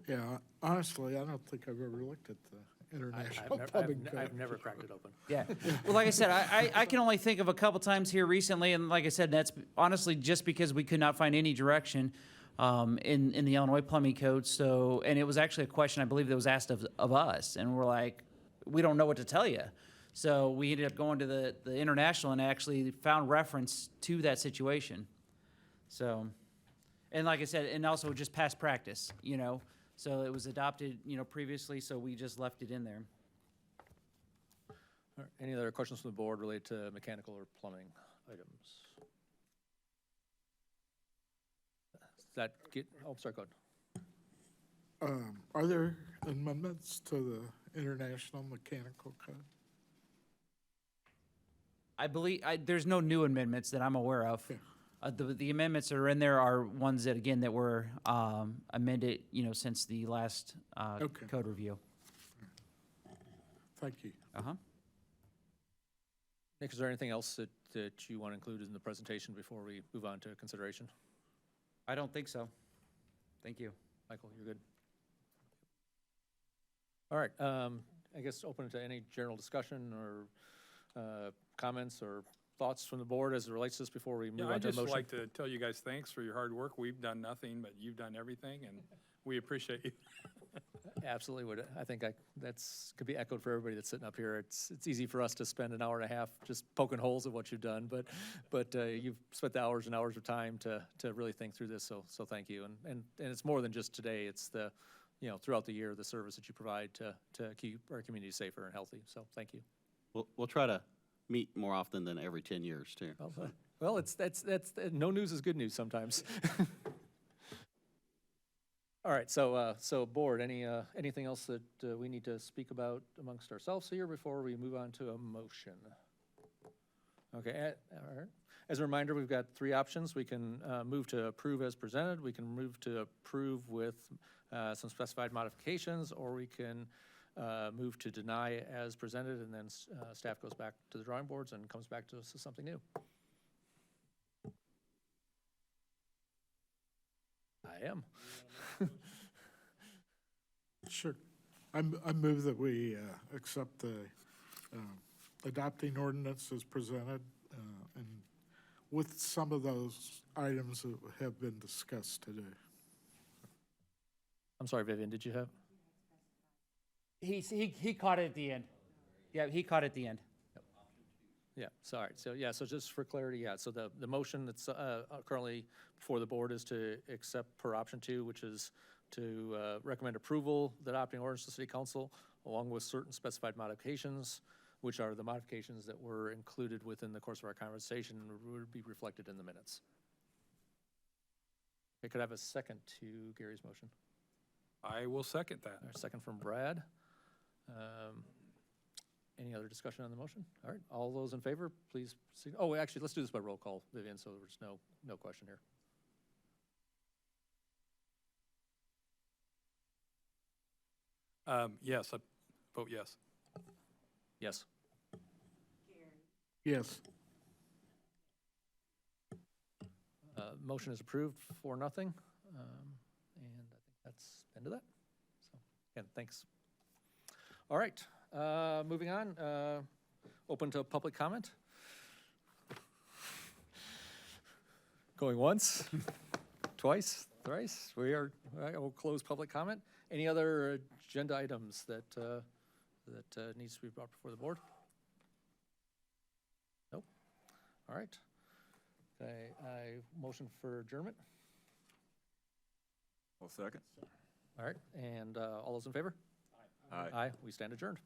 Yeah, honestly, I don't think I've ever looked at the International Plumbing Code. I've never cracked it open. Yeah. Well, like I said, I can only think of a couple times here recently, and like I said, that's honestly just because we could not find any direction in the Illinois Plumbing Code. So, and it was actually a question I believe that was asked of us, and we're like, we don't know what to tell you. So we ended up going to the international and actually found reference to that situation. So, and like I said, and also just past practice, you know. So it was adopted, you know, previously, so we just left it in there. All right, any other questions from the board related to mechanical or plumbing items? Does that get, oh, sorry, go ahead. Are there amendments to the International Mechanical Code? I believe, there's no new amendments that I'm aware of. Yeah. The amendments that are in there are ones that, again, that were amended, you know, since the last Okay. code review. Thank you. Uh-huh. Nick, is there anything else that you want included in the presentation before we move on to consideration? I don't think so. Thank you. Michael, you're good? All right, I guess open to any general discussion or comments or thoughts from the board as it relates to this before we Yeah, move I'd on to a just motion? like to tell you guys thanks for your hard work. We've done nothing, but you've done everything, and we appreciate you. Absolutely would. I think that's could be echoed for everybody that's sitting up here. It's easy for us to spend an hour and a half just poking holes at what you've done, but you've spent the hours and hours of time to really think through this. So thank you. And it's more than just today. It's the, you know, throughout the year, the service that you provide to keep our community safer and healthy. So thank you. We'll try to meet more often than every 10 years, too. Well, that's no news is good news sometimes. All right, so board, anything else that we need to speak about amongst ourselves here before we move on to a motion? Okay, all right. As a reminder, we've got three options. We can move to approve as presented, we can move to approve with some specified modifications, or we can move to deny as presented, and then staff goes back to the drawing boards and comes back to us with something new. I am. Sure. I move that we accept the adopting ordinance as presented, and with some of those items that have been discussed today. I'm sorry, Vivian, did you have? He caught it at the end. Yeah, he caught it at the end. Yeah, sorry. So, yeah, so just for clarity, yeah, so the motion that's currently before the board is to accept per option 2, which is to recommend approval, the adopting ordinance to city council, along with certain specified modifications, which are the modifications that were included within the course of our conversation and would be reflected in the minutes. Okay, could I have a second to Gary's motion? I will second that. Our second from Brad. Any other discussion on the motion? All right, all those in favor, please. Oh, actually, let's do this by roll call, Vivian, so there's no question here. Yes, I vote yes. Yes. Yes. Motion is approved 4-0. And I think that's the end of that. So, again, thanks. All right, moving on. Open to public comment. Going once, twice, thrice. I will close public comment. Any other agenda items that needs to be brought before the board? Nope. All right. Okay, I motion for adjournment. I'll second. All right, and all those in favor? Aye. Aye, we stand adjourned.